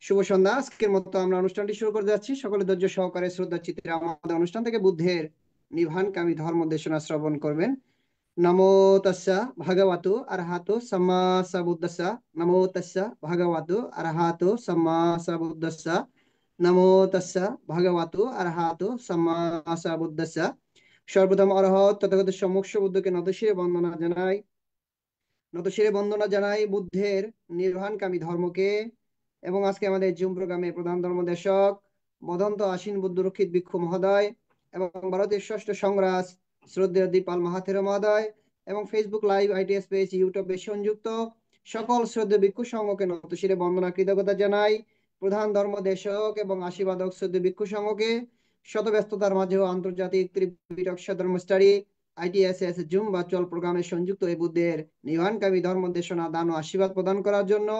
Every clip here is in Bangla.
শুভ সন্ধ্যা। আজকের মতো আমরা অনুষ্ঠানটি শুরু করে যাচ্ছি। সকলে ধৈর্য সহকারে শ্রদ্ধা চিত্রে আমাদের অনুষ্ঠান থেকে বুদ্ধের নির্বাণকামী ধর্ম দেশনা শ্রবণ করবেন। নমো তাস্সা ভগবতু আরহাতু সাম্মা সাম্বুদ্দাস্সা। নমো তাস্সা ভগবতু আরহাতু সাম্মা সাম্বুদ্দাস্সা। নমো তাস্সা ভগবতু আরহাতু সাম্মা সাম্বুদ্দাস্সা। সর্বপ্রথম অরহত তথাগত সম্মুখ বুদ্ধকে নতশিরে বন্দনা জানাই। নতশিরে বন্দনা জানাই বুদ্ধের নির্বাণকামী ধর্মকে। এবং আজকে আমাদের জুম প্রোগ্রামে প্রধান ধর্মদেশক বদন্ত আশীন বুদ্ধ রক্ষিত ভিক্ষু মহোদয় এবং ভারতের ষষ্ঠ সংগ্রাস শ্রদ্ধেয় দীপাল মাহাথের মহোদয় এবং ফেসবুক লাইভ আইটিএস পেজ ইউটিউবে সংযুক্ত সকল শ্রদ্ধেয় ভিক্ষু সংঘকে নতশিরে বন্দনা কৃতজ্ঞতা জানাই। প্রধান ধর্মদেশক এবং আশীর্বাদক শ্রদ্ধেয় ভিক্ষু সংঘকে শত ব্যস্ততার মাঝেও আন্তর্জাতিক ত্রিপিটক ধর্ম স্টাডি আইটিএসএস জুম ভার্চুয়াল প্রোগ্রামে সংযুক্ত এই বুদ্ধের নির্বাণকামী ধর্ম দেশনা দান ও আশীর্বাদ প্রদান করার জন্য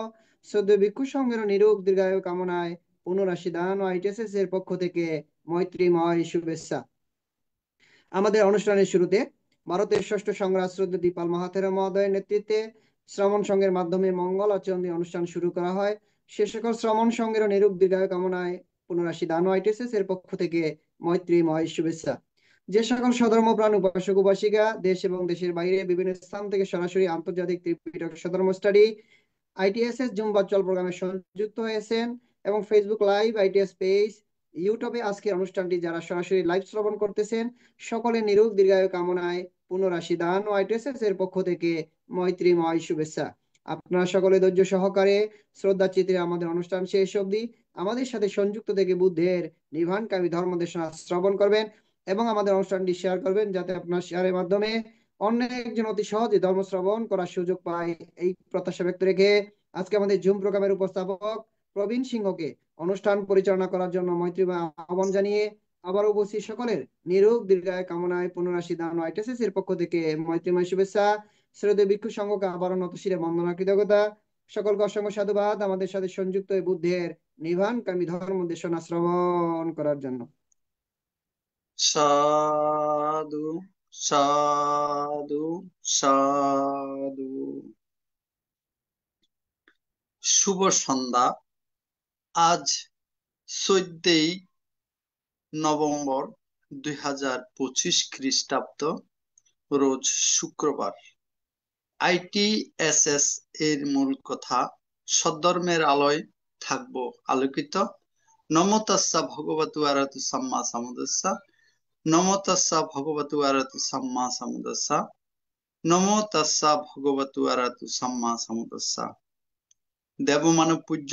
শ্রদ্ধেয় ভিক্ষু সংঘের নিরোগ দীর্ঘায়ু কামনায় পুনরাশি দান ও আইটিএসএস এর পক্ষ থেকে মৈত্রীময় শুভেচ্ছা। আমাদের অনুষ্ঠানের শুরুতে ভারতের ষষ্ঠ সংগ্রাস শ্রদ্ধেয় দীপাল মাহাথের মহোদয়ের নেতৃত্বে শ্রমণ সংঘের মাধ্যমে মঙ্গল আচরণ দিয়ে অনুষ্ঠান শুরু করা হয়। সে সকল শ্রমণ সংঘের নিরোগ দীর্ঘায়ু কামনায় পুনরাশি দান ও আইটিএসএস এর পক্ষ থেকে মৈত্রীময় শুভেচ্ছা। যে সকল সধর্মপ্রাণ উপাসক উপাসিকা দেশ এবং দেশের বাইরে বিভিন্ন স্থান থেকে সরাসরি আন্তর্জাতিক ত্রিপিটক সধর্ম স্টাডি আইটিএসএস জুম ভার্চুয়াল প্রোগ্রামে সংযুক্ত হয়েছেন এবং ফেসবুক লাইভ আইটিএস পেজ ইউটিউবে আজকের অনুষ্ঠানটি যারা সরাসরি লাইভ শ্রবণ করতেছেন সকলে নিরোগ দীর্ঘায়ু কামনায় পুনরাশি দান ও আইটিএসএস এর পক্ষ থেকে মৈত্রীময় শুভেচ্ছা। আপনারা সকলে ধৈর্য সহকারে শ্রদ্ধা চিত্রে আমাদের অনুষ্ঠান শেষ অবধি আমাদের সাথে সংযুক্ত থেকে বুদ্ধের নির্বাণকামী ধর্ম দেশনা শ্রবণ করবেন এবং আমাদের অনুষ্ঠানটি শেয়ার করবেন, যাতে আপনার শেয়ারের মাধ্যমে অন্য একজন অতি সহজে ধর্ম শ্রবণ করার সুযোগ পায়। এই প্রত্যাশা ব্যক্ত রেখে আজকে আমাদের জুম প্রোগ্রামের উপস্থাপক প্রবীণ সিংহকে অনুষ্ঠান পরিচালনা করার জন্য মৈত্রীময় আহ্বান জানিয়ে আবার উপস্থিত সকলের নিরোগ দীর্ঘায়ু কামনায় পুনরাশি দান ও আইটিএসএস এর পক্ষ থেকে মৈত্রীময় শুভেচ্ছা। শ্রদ্ধেয় ভিক্ষু সংঘকে আবারও নতশিরে বন্দনা কৃতজ্ঞতা। সকলকে অসংখ্য সাধুবাদ আমাদের সাথে সংযুক্ত এই বুদ্ধের নির্বাণকামী ধর্ম দেশনা শ্রবণ করার জন্য। সাধু সাধু সাধু। শুভ সন্ধ্যা। আজ 14 নভেম্বর 2025 খ্রিস্টাব্দ, রোজ শুক্রবার। আইটিএসএস এর মূল কথা সদ্ধর্মের আলোয় থাকবো আলোকিত। নমো তাস্সা ভগবতু আরহাতু সাম্মা সাম্বুদ্দাস্সা। নমো তাস্সা ভগবতু আরহাতু সাম্মা সাম্বুদ্দাস্সা। নমো তাস্সা ভগবতু আরহাতু সাম্মা সাম্বুদ্দাস্সা। দেবমানব পূজ্য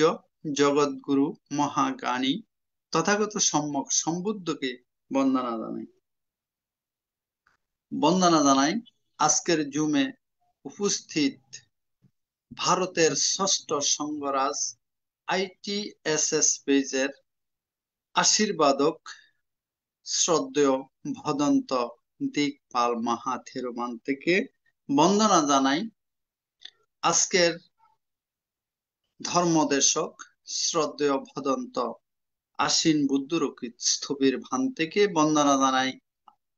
জগৎগুরু মহাজ্ঞানী তথাগত সম্যক সম্বুদ্ধকে বন্দনা জানাই। আজকের জুমে উপস্থিত ভারতের ষষ্ঠ সংঘরাজ আইটিএসএস পেজের আশীর্বাদক শ্রদ্ধেয় ভদন্ত দিকপাল মাহাথেরমান থেকে বন্দনা জানাই। আজকের ধর্মদেশক শ্রদ্ধেয় ভদন্ত আশীন বুদ্ধরক্ষিত স্থবির ভান থেকে বন্দনা জানাই।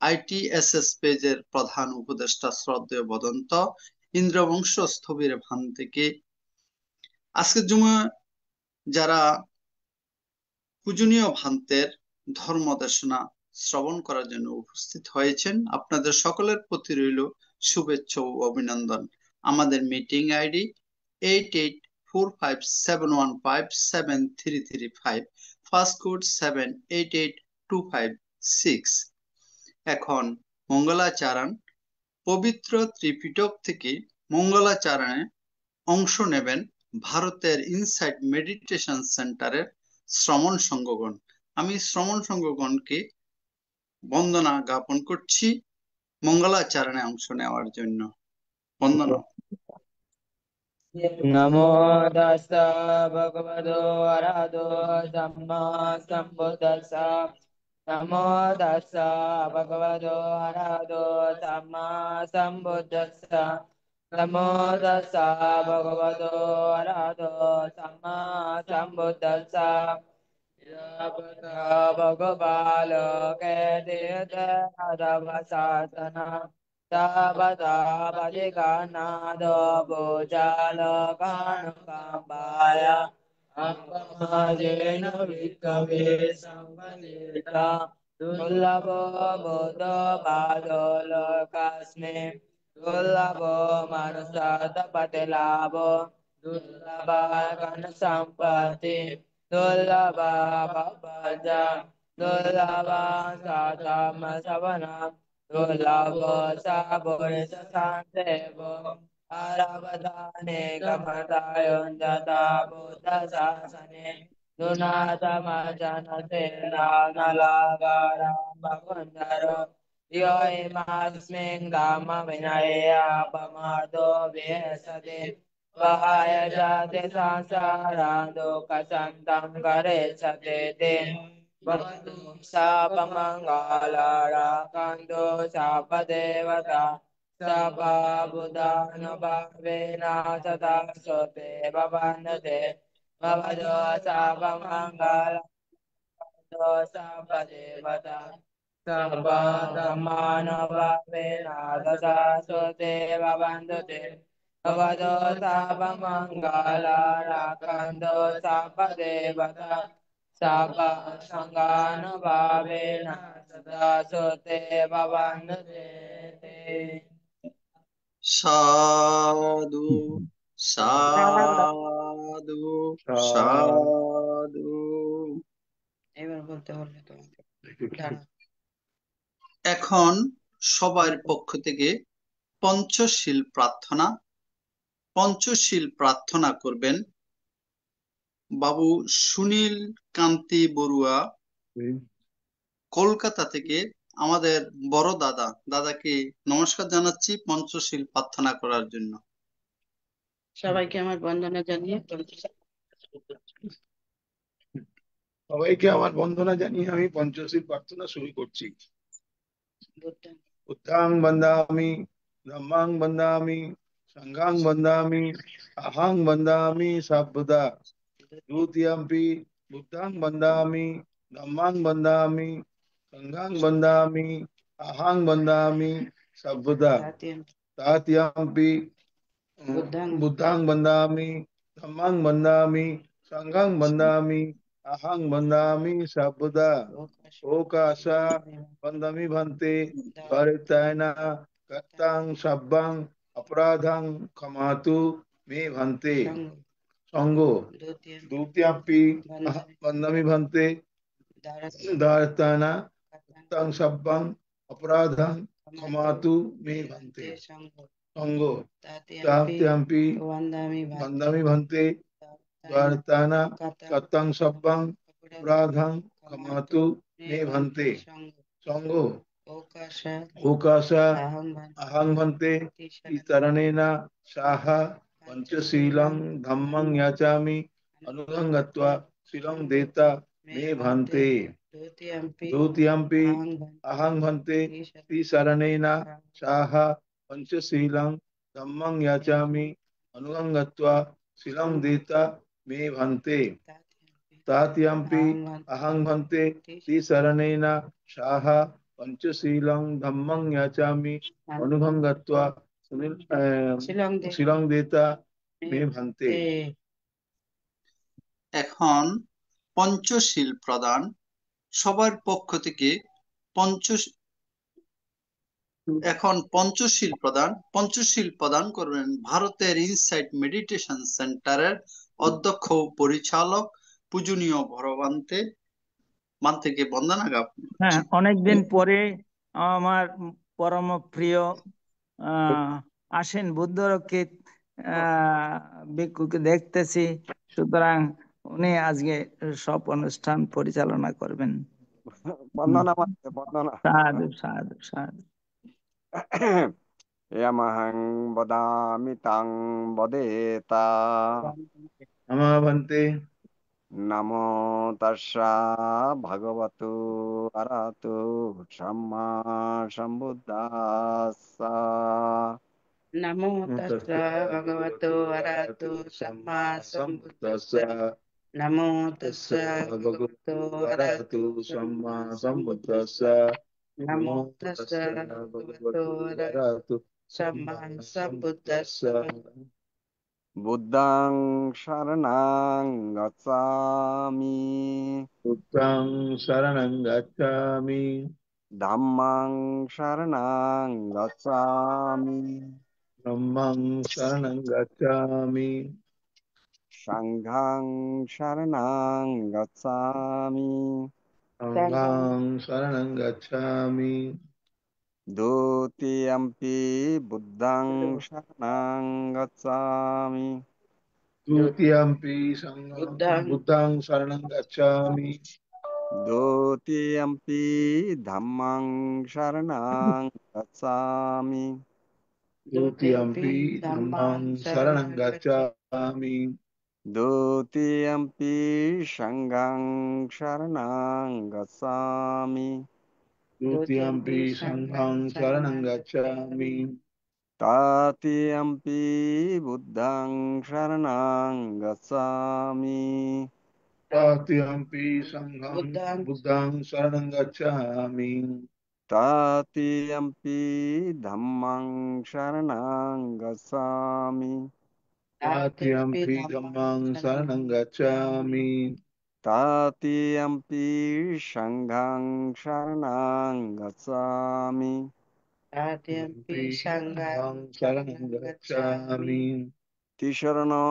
আইটিএসএস পেজের প্রধান উপদেষ্টা শ্রদ্ধেয় ভদন্ত ইন্দ্রবংশ স্থবির ভান থেকে। আজকের জুমে যারা পূজনীয় ভান্তের ধর্মদেশনা শ্রবণ করার জন্য উপস্থিত হয়েছেন, আপনাদের সকলের প্রতি রইল শুভেচ্ছা ও অভিনন্দন। আমাদের মিটিং আইডি 884571573335, ফার্স্ট কোড 788256। এখন মঙ্গলাচরণ পবিত্র ত্রিপিটক থেকে মঙ্গলাচরণে অংশ নেবেন ভারতের ইনসাইট মেডিটেশন সেন্টারের শ্রমণ সংঘগণ। আমি শ্রমণ সংঘগণকে বন্দনা জ্ঞাপন করছি মঙ্গলাচরণে অংশ নেওয়ার জন্য। বন্দনা। নমো তাস্সা ভগবতো আরহাতো সাম্মা সাম্বুদ্দাস্সা। নমো তাস্সা ভগবতো আরহাতো সাম্মা সাম্বুদ্দাস্সা। নমো তাস্সা ভগবতো আরহাতো সাম্মা সাম্বুদ্দাস্সা। ভগবালোকে তীর্থ আদবসাসনা Sabada Bajikanato Bujalo Kanukambaya अपमाजेन विक्कवे संवलिता दुर्लभो बोधो बाधो लोकास्मिन् दुर्लभो मनुष्यत्वपतिलाभो दुर्लभा धनसम्पत्ति दुर्लभा भवजा दुर्लभा साधर्मश्रवणम् दुर्लभो पुरुषशान्तिर्भो आरवदाने कमतायुञ्जता बुद्धशासने दुनातमजनते नानलागारं भकुन्दरो यो इमास्मिन् धामविनये अपमादो व्यसते वहाय जाति संसारान् दुःखसन्तं करेच्छते ते भवतु शापमङ्गलराकन्दो शापदेवता सपा बुधानुभावेन सदा सोते भवन्दते भवदो शापमङ्गलराकन्दो शापदेवता सपा धर्मानुभावेन सदा सोते भवन्दते भवदो शापमङ्गलराकन्दो शापदेवता सापा संगानुभावेन सदा सोते भवन्दते साधु साधु সাধু। এবার বলতে বললে তো দাঁড়া। এখন সবার পক্ষ থেকে পঞ্চশীল প্রার্থনা করবেন বাবু সুনীল কান্তি বড়ুয়া কলকাতা থেকে। আমাদের বড় দাদাকে নমস্কার জানাচ্ছি পঞ্চশীল প্রার্থনা করার জন্য। সবাইকে আমার বন্দনা জানিয়ে আমি পঞ্চশীল প্রার্থনা শুরু করছি। বুদ্ধাং বন্দামি ধম্মাং বন্দামি সংঘাং বন্দামি আহাং বন্দামি সর্বদা। দ্বিতীয়ম্পি বুদ্ধাং বন্দামি ধম্মাং বন্দামি সংঘাং বন্দামি আহাং বন্দামি সর্বদা। তৃতীয়ম্পি বুদ্ধাং বন্দামি ধম্মাং বন্দামি সংঘাং বন্দামি আহাং বন্দামি সর্বদা। ওকাশা বন্দামি ভন্তে পরিত্রাণা কর্তাং সব্বাং অপরাধাং ক্ষমাতু মে ভন্তে। সঙ্গ দ্বিতীয়াপি বন্দামি ভন্তে দারতানা কর্তাং সব্বাং অপরাধাং ক্ষমাতু মে ভন্তে। সঙ্গ তৃতীয়াপি বন্দামি ভন্তে দারতানা কর্তাং সব্বাং অপরাধাং ক্ষমাতু মে ভন্তে। সঙ্গ ওকাশা আহং ভন্তে ইতরণেন সাহ পঞ্চশীলং ধম্মং যাচামি অনুগং গত্বা শীলং দেতা মে ভন্তে। দ্বিতীয়ম্পি আহং ভন্তে ত্রিশরণেন সাহ পঞ্চশীলং ধম্মং যাচামি অনুগং গত্বা শীলং দেতা মে ভন্তে। তৃতীয়ম্পি আহং ভন্তে ত্রিশরণেন সাহ পঞ্চশীলং ধম্মং যাচামি অনুগং গত্বা শীলং দেতা মে ভন্তে। এখন পঞ্চশীল প্রদান সবার পক্ষ থেকে পঞ্চশীল প্রদান করবেন ভারতের ইনসাইট মেডিটেশন সেন্টারের অধ্যক্ষ ও পরিচালক পূজনীয় ভরবান্তে বন্দনা জ্ঞাপন। হ্যাঁ, অনেকদিন পরে আমার পরম প্রিয় আসেন বুদ্ধরক্ষিত ভিক্ষুকে দেখতেছি, সুতরাং উনি আজকে সব অনুষ্ঠান পরিচালনা করবেন। বন্দনা সাধু সাধু সাধু। ইয়ামহং বদামি তাং বদেতা নমঃ ভন্তে। নমো তস্যা ভগবতু অরহতু সম্মা সম্বুদ্ধাস্সা। নমো তস্যা ভগবতো অরহতো সম্মা সম্বুদ্ধাস্সা। নমো তস্যা ভগবতো অরহতো সম্মা সম্বুদ্ধাস্সা। নমো তস্যা ভগবতো অরহতো সম্মা সম্বুদ্ধাস্সা। বুদ্ধাং শরণাং গচ্ছামি বুদ্ধং শরণং গচ্ছামি ধাম্মাং শরণাং গচ্ছামি ধম্মং শরণং গচ্ছামি সংঘাং শরণাং গচ্ছামি সংঘং শরণং গচ্ছামি দ্বিতীয়ম্পি বুদ্ধং শরণাং গচ্ছামি द्वितीयम्पि संघं बुद्धं शरणं गच्छामि द्वितीयम्पि धम्मं शरणं गच्छामि द्वितीयम्पि धम्मं शरणं गच्छामि द्वितीयम्पि संघं शरणं गच्छामि द्वितीयम्पि संघं शरणं गच्छामि तृतीयम्पि बुद्धं शरणं गच्छामि तृतीयम्पि संघं बुद्धं शरणं गच्छामि तृतीयम्पि धम्मं शरणं गच्छामि तृतीयम्पि धम्मं शरणं गच्छामि तृतीयम्पि संघं शरणं गच्छामि तृतीयम्पि संघं शरणं गच्छामि तिसरनो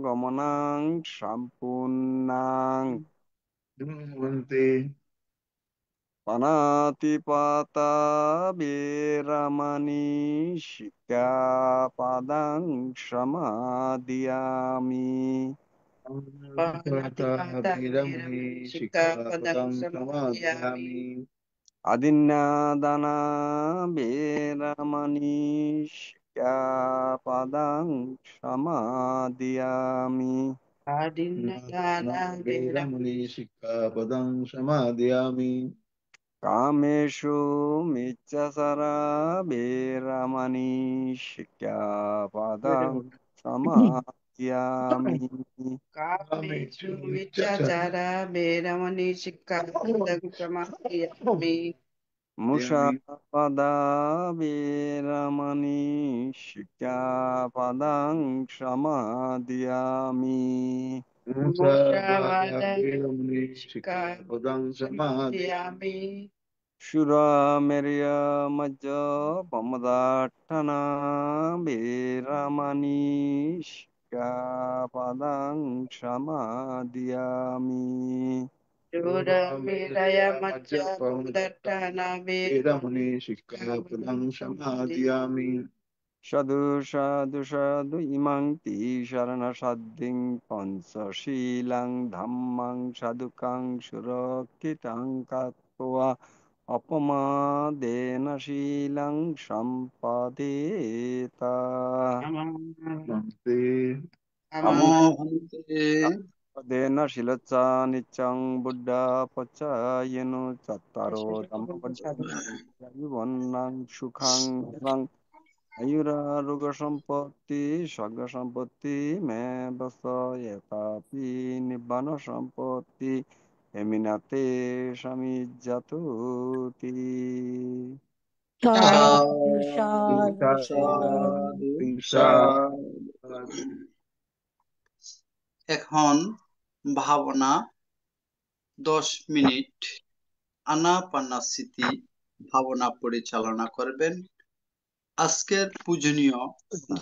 गमनं सम्पूर्णं धूमन्ते पनातिपाता वीरमणि शिक्षापदं समादयामि वीरमणि शिक्षापदं समादयामि अदिन्नादाना वीरमणि शिक्षापदं समादयामि वीरमणि शिक्षापदं समादयामि कामेषु मिच्छसरा वीरमणि शिक्षापदं समादयामि कामेषु मिच्छाचारा वेरमणि सिक्खापदं समादयामि मुसापदा वीरमणि शिक्षापदं समादयामि मुसावादा वीरमणि शिक्षापदं समादयामि सुरामेर्य मज्ज पमदाठना वीरमणि शिक्षापदं समादयामि शूरवीरय मज्जपमुदट्टना वीरमणि शिक्षापदं समादयामि साधु साधु साधु इमं शरणशद्धिं पंचशीलं धम्मं साधुकं सुरक्षितं कृत्वा अपमादेन शीलं सम्पादेत भक्ते नमो भन्ते अपमादेन शीलच्च नित्यं बुद्धपचायनो चत्तारो धम्मपद्यं सुखं वरं आयुरारोग्य সম্পত্তি সর্গ সম্পত্তি মে বস यथापि নিব্বান সম্পত্তি এমিনাতে স্বামী জাতুতি साधु साधु साधु साधु साधु। এখন ভাবনা 10 মিনিট আনাপানাসতি ভাবনা পরিচালনা করবেন আজকের পূজনীয়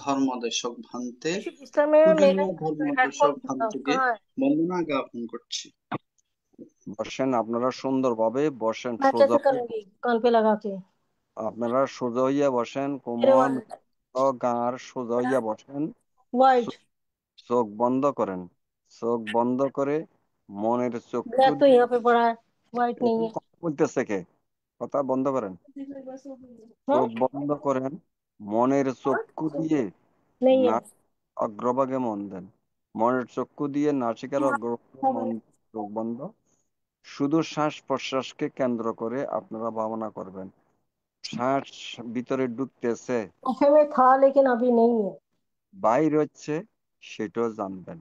ধর্মদেশক ভান্তে পূজনীয় ধর্মদেশক ভান্তিকে বন্দনা জ্ঞাপন করছি। বসেন আপনারা সুন্দরভাবে বসেন मैं সোজা कैसे करूंगी कान पे लगा के আপনারা সোজা হইয়া বসেন मेरे কোমর वाला গাঁর সোজা হইয়া বসেন व्हाइट চোখ বন্ধ করেন চোখ বন্ধ করে মনের চক্ষু ब्लैक तो यहाँ पे पड़ा है व्हाइट नहीं है কথা বলতেছে কে কথা বন্ধ করেন हाँ? চোখ বন্ধ করেন মনের চক্ষু দিয়ে नहीं है অগ্রভাগে মন দেন মনের চক্ষু দিয়ে নাসিকার অগ্রভাগে মন দেন, চোখ বন্ধ শুধু শ্বাস প্রশ্বাসকে কেন্দ্র করে আপনারা ভাবনা করবেন শ্বাস ভিতরে ঢুকতেছে ऐसे में था लेकिन अभी नहीं है বাইর হচ্ছে সেটাও জানবেন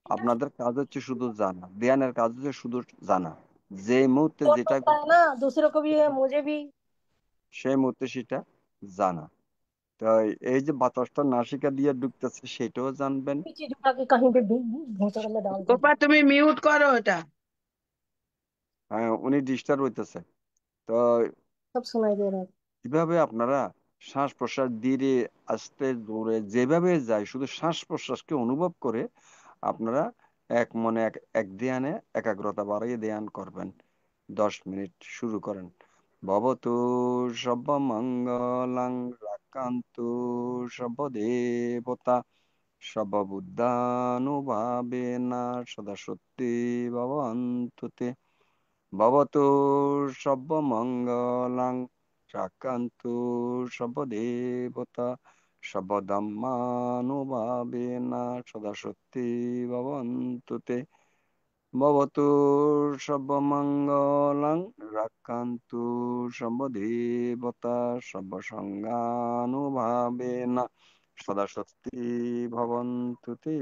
আপনাদের কাজ হচ্ছে শুধু জানা ধ্যানের কাজ হচ্ছে শুধু জানা যে মুহূর্তে तो যেটা होता है ना दूसरों को भी है मुझे भी সেই মুহূর্তে সেটা জানা তাই এই যে বাতাসটা নাসিকা দিয়ে ঢুকতেছে সেটাও জানবেন। चीज उठा के कहीं पे भोसड़े में डाल दो গোপা তুমি মিউট করো এটা। হ্যাঁ, উনি ডিস্টার্ব হইতেছে। তো सब सुनाई दे रहा है। কিভাবে আপনারা শ্বাস প্রশ্বাস ধীরে আস্তে জোরে যেভাবে যায় শুধু শ্বাস প্রশ্বাসকে অনুভব করে আপনারা এক মনে এক ধ্যানে একাগ্রতা বাড়িয়ে ধ্যান করবেন। 10 মিনিট শুরু করেন। ভবতু সর্বমঙ্গলাং রাক্ষান্তু সর্বদেবতা সর্ববুদ্ধানুভাবেনা সদা সত্যি ভবন্তু তে। ভবতু সর্বমঙ্গলাং রাক্ষান্তু সর্বদেবতা সর্বধম্মানুভাবেনা সদা সত্যি ভবন্তু তে। ভবতু সর্বমঙ্গলাং রাক্ষান্তু সর্বদেবতা সর্বসংঘানুভাবেনা সদা সত্যি ভবন্তু তে।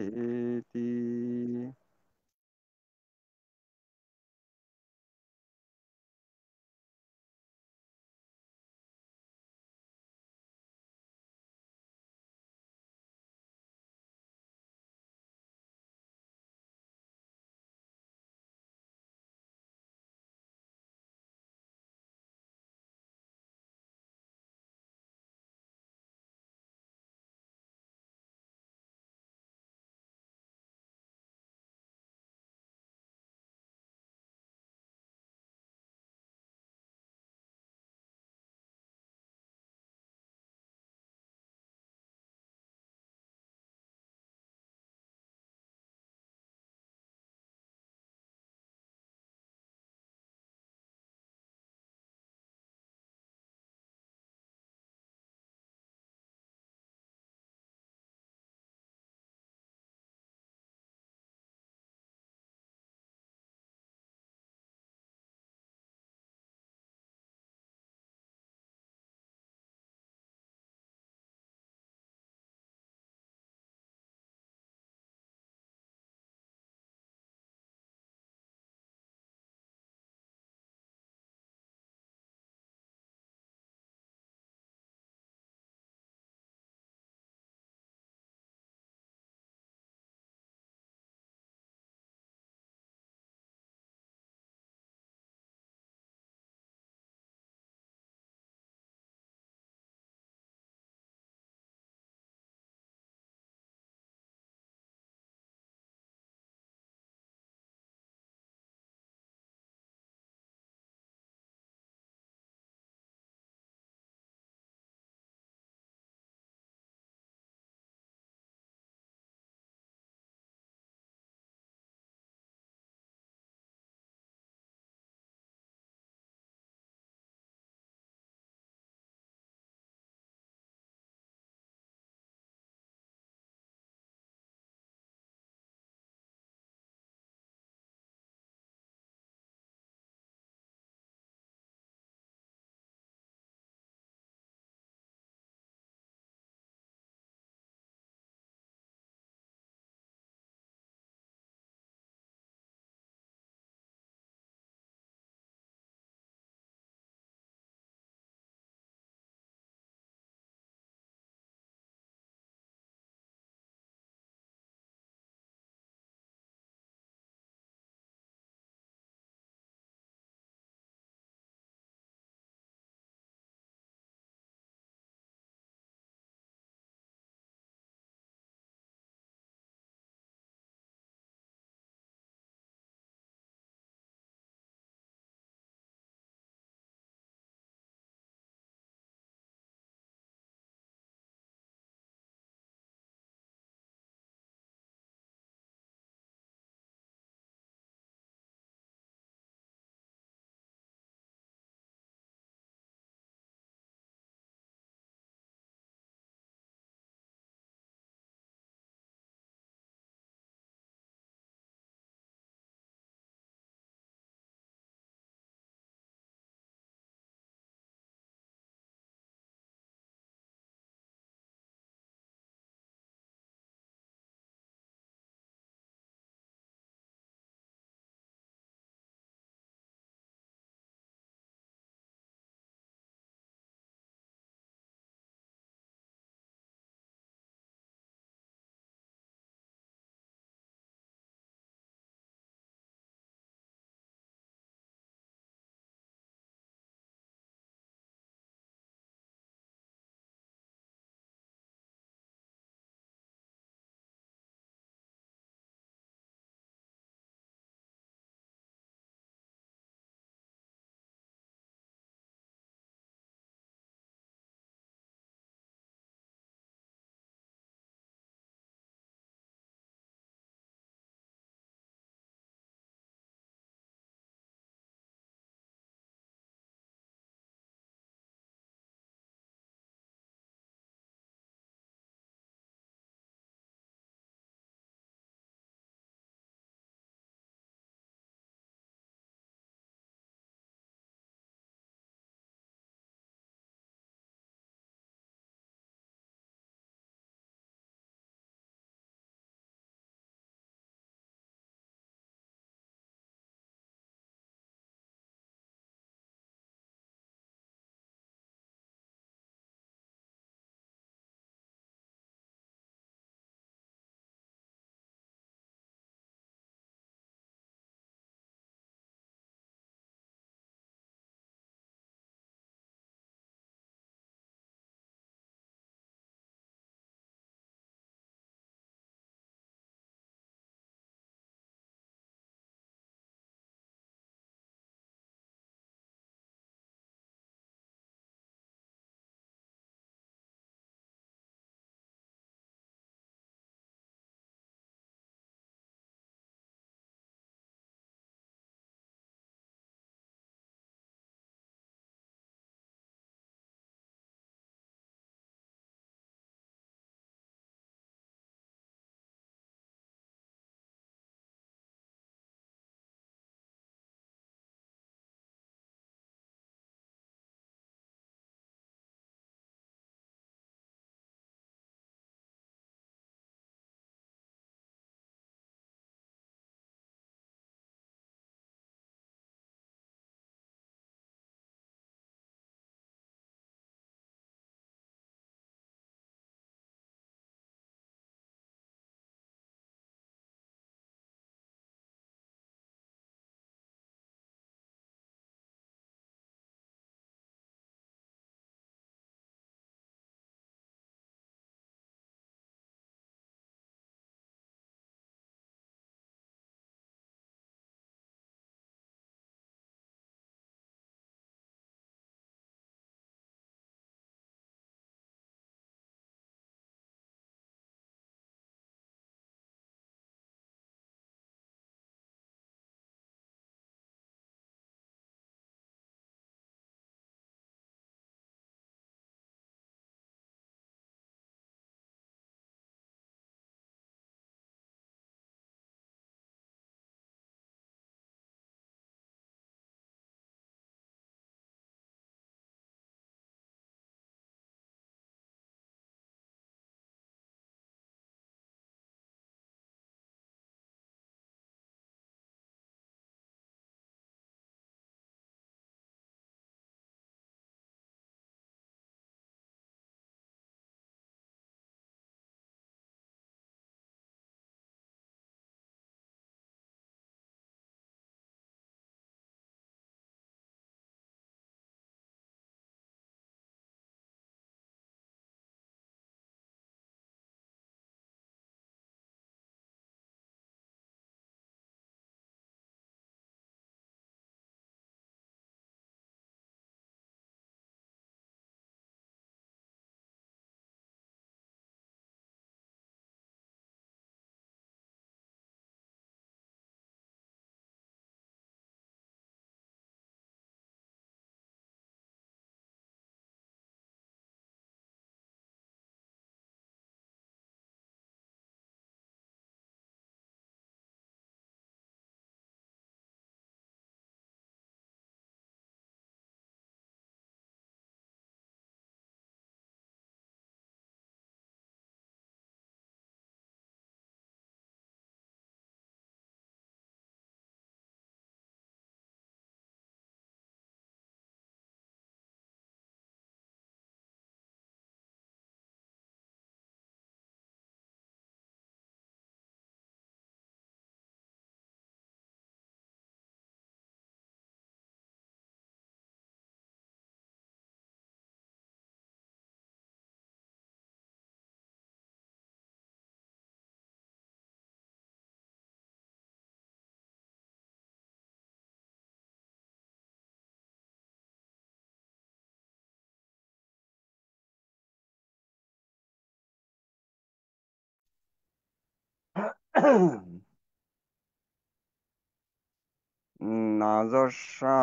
নাজস্যা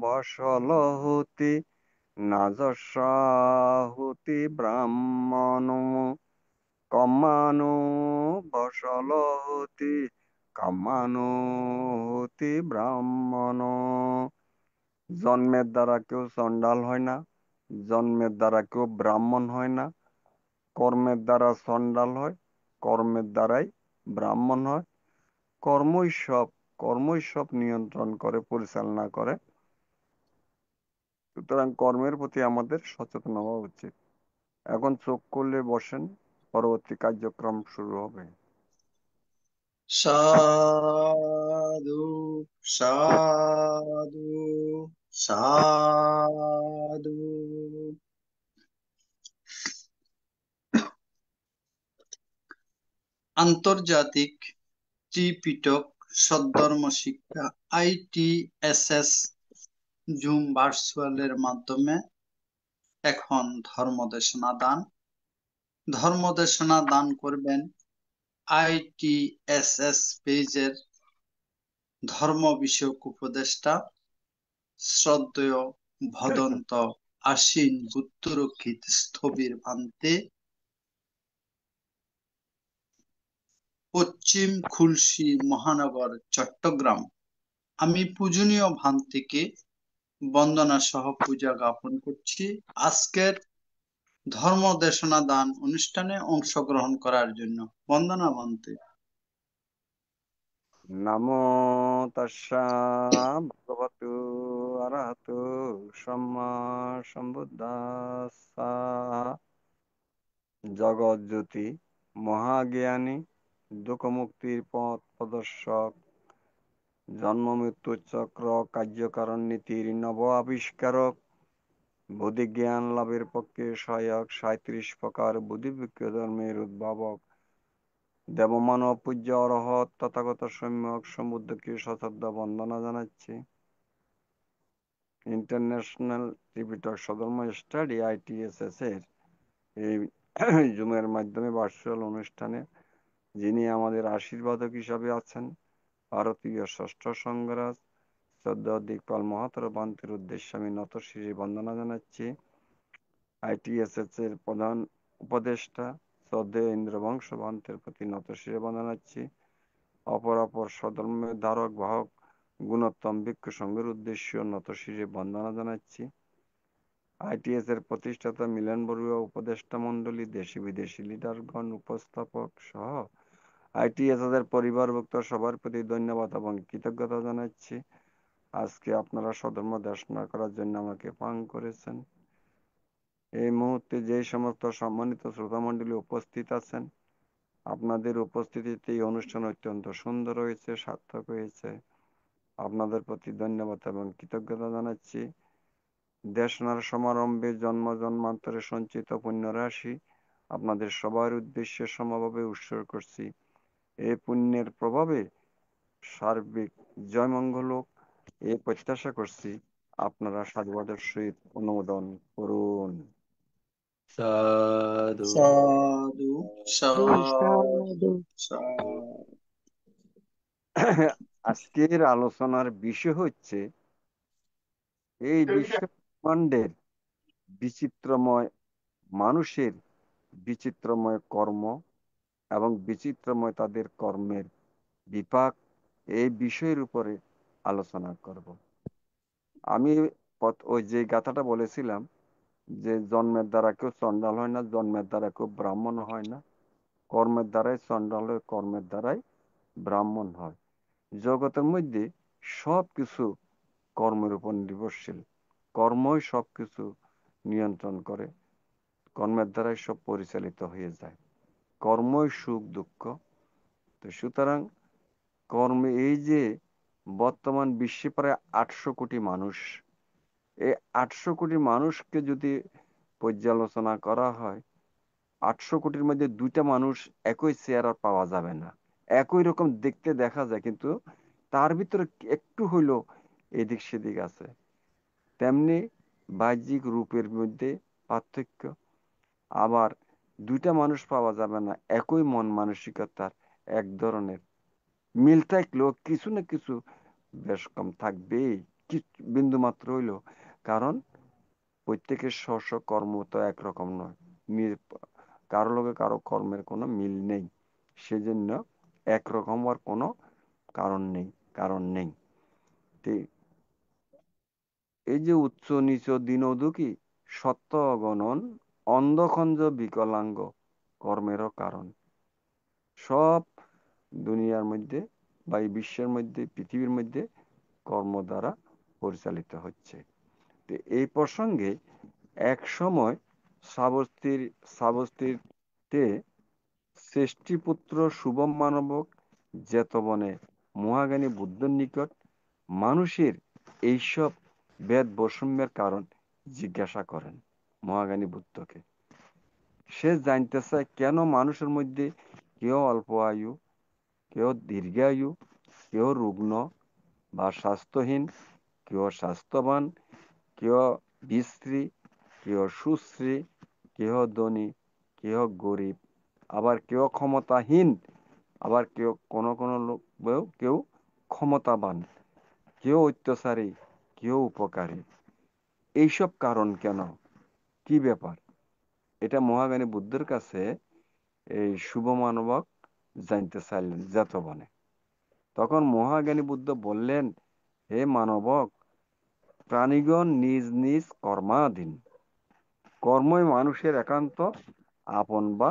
বসলহতি নাজস্যাহুতি ব্রাহ্মণ কম্মানো বসলহতি কাম্মানো হতি ব্রাহ্মণ। জন্মের দ্বারা কেউ চণ্ডাল হয় না, জন্মের দ্বারা কেউ ব্রাহ্মণ হয় না। কর্মের দ্বারা চণ্ডাল হয়, কর্মের দ্বারাই ব্রাহ্মণ হয়। কর্মই সব নিয়ন্ত্রণ করে, পরিচালনা করে। সুতরাং কর্মের প্রতি আমাদের সচেতন হওয়া উচিত। এখন চোখ খুলে বসেন, পরবর্তী কার্যক্রম শুরু হবে। সাধু সাধু সাধু। আন্তর্জাতিক ত্রিপিটক সদ্ধর্ম শিক্ষা ITSS জুম ভার্চুয়ালের মাধ্যমে এখন ধর্মদেশনা দান করবেন ITSS পেজের ধর্ম বিষয়ক উপদেষ্টা শ্রদ্ধেয় ভদন্ত আশ্বিন বুদ্ধরক্ষিত স্থবির ভান্তে, পশ্চিম খুলশী মহানগর, চট্টগ্রাম। আমি পূজনীয় ভান্তিকে বন্দনা সহ পূজা জ্ঞাপন করছি আজকের ধর্ম দেশনা দান অনুষ্ঠানে অংশগ্রহণ করার জন্য। বন্দনা ভান্তে। নমো তাস্সা ভগবতু অরহতু সম্মা সম্বুদ্ধাস্সা। জগৎজ্যোতি মহাজ্ঞানী, দুঃখমুক্তির পথ প্রদর্শক, জন্ম মৃত্যু চক্র কার্যকারণ নীতির নব আবিষ্কারক, বুদ্ধি জ্ঞান লাভের পক্ষে সহায়ক 37 প্রকার বুদ্ধিবৃক্ষ ধর্মের উদ্ভাবক, দেবমানব পূজ্য অরহৎ তথাগত সম্যক সমুদ্রকে সশ্রদ্ধ বন্দনা জানাচ্ছি। ইন্টারন্যাশনাল ত্রিপিটক সধর্ম স্টাডি ITSS এর এই জুমের মাধ্যমে ভার্চুয়াল অনুষ্ঠানে যিনি আমাদের আশীর্বাদক হিসাবে আছেন, ভারতীয় ষষ্ঠ সংঘরাজ শ্রদ্ধেয় দিকপাল মহাতর ভান্তের উদ্দেশ্যে আমি নত শিরে বন্দনা জানাচ্ছি। ITSS এর প্রধান উপদেষ্টা শ্রদ্ধেয় ইন্দ্রবংশ ভান্তের প্রতি নত শিরে বন্দনা জানাচ্ছি। অপর সধর্মের ধারক বাহক গুণোত্তম ভিক্ষু সংঘের উদ্দেশ্য নত শিরে বন্দনা জানাচ্ছি। ITS এর প্রতিষ্ঠাতা মিলন বড়ুয়া, উপদেষ্টা মণ্ডলী, দেশি বিদেশি লিডারগণ, উপস্থাপক সহ ITS এর পরিবারভুক্ত সবার প্রতি ধন্যবাদ এবং কৃতজ্ঞতা জানাচ্ছি। আজকে আপনারা সধর্ম দেশনা করার জন্য আমাকে পান করেছেন। এই মুহূর্তে যে সমস্ত সম্মানিত শ্রোতামণ্ডলী উপস্থিত আছেন, আপনাদের উপস্থিতিতে এই অনুষ্ঠান অত্যন্ত সুন্দর হয়েছে, সার্থক হয়েছে। আপনাদের প্রতি ধন্যবাদ এবং কৃতজ্ঞতা জানাচ্ছি। দেশনার সমারম্ভে জন্ম জন্মান্তরে সঞ্চিত পুণ্য রাশি আপনাদের সবার উদ্দেশ্যে সমভাবে উৎসর্গ করছি। এই পুণ্যের প্রভাবে সার্বিক জয়মঙ্গল হোক, এই প্রত্যাশা করছি। আপনারা সাধুবাদের সহিত অনুমোদন করুন। সাধু সাধু সাধু সাধু। সাধু। আজকের আলোচনার বিষয় হচ্ছে এই বিশ্ব ব্রহ্মাণ্ডের বিচিত্রময় মানুষের বিচিত্রময় কর্ম এবং বিচিত্রময় তাদের কর্মের বিপাক, এই বিষয়ের উপরে আলোচনা করব। আমি ওই যে গাথাটা বলেছিলাম যে জন্মের দ্বারা কেউ চণ্ডাল হয় না, জন্মের দ্বারা কেউ ব্রাহ্মণ হয় না, কর্মের দ্বারাই চণ্ডাল হয়, কর্মের দ্বারাই ব্রাহ্মণ হয়। জগতের মধ্যে সবকিছু কর্মের উপর নির্ভরশীল, কর্মই সবকিছু নিয়ন্ত্রণ করে, কর্মের দ্বারাই সব পরিচালিত হয়ে যায়, কর্মই সুখ দুঃখ। তো সুতরাং কর্মে এই যে বর্তমান বিশ্বে প্রায় 800 কোটি মানুষ, এই 800 কোটি মানুষকে যদি পর্যালোচনা করা হয়, 800 কোটির মধ্যে 2টা মানুষ একই চেহারা পাওয়া যাবে না। একই রকম দেখতে দেখা যায়, কিন্তু তার ভিতরে একটু হইলো এদিক সেদিক আছে। তেমনি বাহ্যিক রূপের মধ্যে পার্থক্য। আবার 2টা মানুষ পাওয়া যাবে না একই মন মানসিকতার, এক ধরনের, মিল থাকলেও কিছু না কিছু বেশ কম থাকবেই, বিন্দু মাত্র হইলো। কারণ প্রত্যেকের স্ব স্ব কর্ম তো একরকম নয়, কারো লগে কারো কর্মের কোনো মিল নেই, সেজন্য একরকম হওয়ার কোনো কারণ নেই। এই যে উচ্চ নিচ দীনদুঃখী সত্য অগণন অন্ধখঞ্জ বিকলাঙ্গ কর্মেরও কারণ। সব দুনিয়ার মধ্যে বা এই বিশ্বের মধ্যে, পৃথিবীর মধ্যে কর্ম দ্বারা পরিচালিত হচ্ছে। তো এই প্রসঙ্গে এক সময় শ্রাবস্তীতে শ্রেষ্ঠীপুত্র শুভম মানবক যেতবনে মহাজ্ঞানী বুদ্ধের নিকট মানুষের এইসব বেদ বৈষম্যের কারণ জিজ্ঞাসা করেন মহাজ্ঞানী বুদ্ধকে। সে জানতে চায় কেন মানুষের মধ্যে কেউ অল্প আয়ু, কেউ দীর্ঘায়ু, কেউ রুগ্ন বা স্বাস্থ্যহীন, কেউ স্বাস্থ্যবান, কেউ বিশ্রী, কেউ সুশ্রী, কেউ ধনী, কেউ গরিব, আবার কেউ ক্ষমতাহীন, আবার কোনো লোক কেউ ক্ষমতাবান, কেউ অত্যাচারী, কেউ উপকারী। এইসব কারণ কেন, কি ব্যাপার, এটা মহাজ্ঞানী বুদ্ধের কাছে এই শুভ মানবক জানতে চাইলেন যেতবনে। তখন মহাজ্ঞানী বুদ্ধ বললেন, হে মানবক, প্রাণীগণ নিজ নিজ কর্মাধীন, কর্মই মানুষের একান্ত আপন বা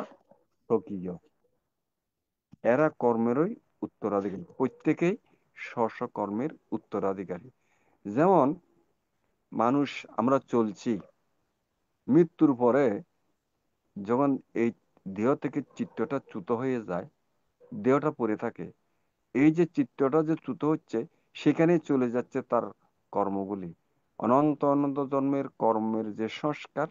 স্বকীয়। এরা কর্মেরই উত্তরাধিকারী, প্রত্যেকেই স্ব স্ব কর্মের উত্তরাধিকারী। যেমন মানুষ, আমরা চলছি, মৃত্যুর পরে যখন এই দেহ থেকে চিত্তটা চ্যুত হয়ে যায়, দেহটা পড়ে থাকে, এই যে চিত্তটা যে চ্যুত হচ্ছে, সেখানেই চলে যাচ্ছে তার কর্মগুলি। অনন্ত অনন্ত জন্মের কর্মের যে সংস্কার,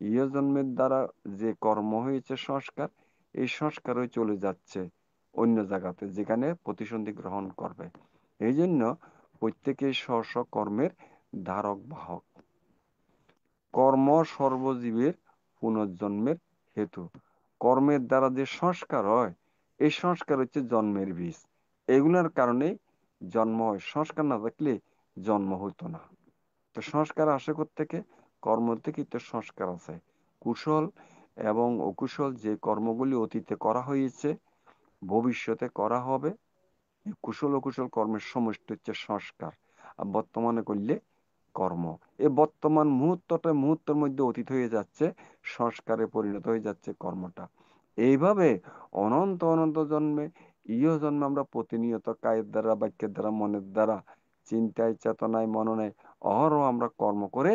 ইহ জন্মের দ্বারা যে কর্ম হয়েছে সংস্কার, এই সংস্কারই চলে যাচ্ছে অন্য জায়গাতে, যেখানে প্রতিসন্ধি গ্রহণ করবে। এই জন্য প্রত্যেকেই স্ব স্ব কর্মের ধারক বাহক। কর্ম সর্বজীবের পুনর্জন্মের হেতু। কর্মের দ্বারা যে সংস্কার হয়, এই সংস্কার হচ্ছে জন্মের বীজ। এগুলোর কারণে জন্ম হয়, সংস্কার না থাকলে জন্ম হতো না। তো সংস্কার আসে থেকে, কর্ম থেকে তো সংস্কার আছে। কুশল এবং অকুশল যে কর্মগুলি অতীতে করা হয়েছে, ভবিষ্যতে করা হবে, এই কুশল অকুশল কর্মের সমষ্টি হচ্ছে সংস্কার। আর বর্তমানে করলে কর্ম। এই বর্তমান মুহূর্তের মধ্যে অতীত হয়ে যাচ্ছে, সংস্কারে পরিণত হয়ে যাচ্ছে কর্মটা। এইভাবে অনন্ত অনন্ত জন্মে, ইহ জন্মে আমরা প্রতিনিয়ত কায়ের দ্বারা, বাক্যের দ্বারা, মনের দ্বারা, চিন্তায়, চেতনায়, মননে অহরহ আমরা কর্ম করে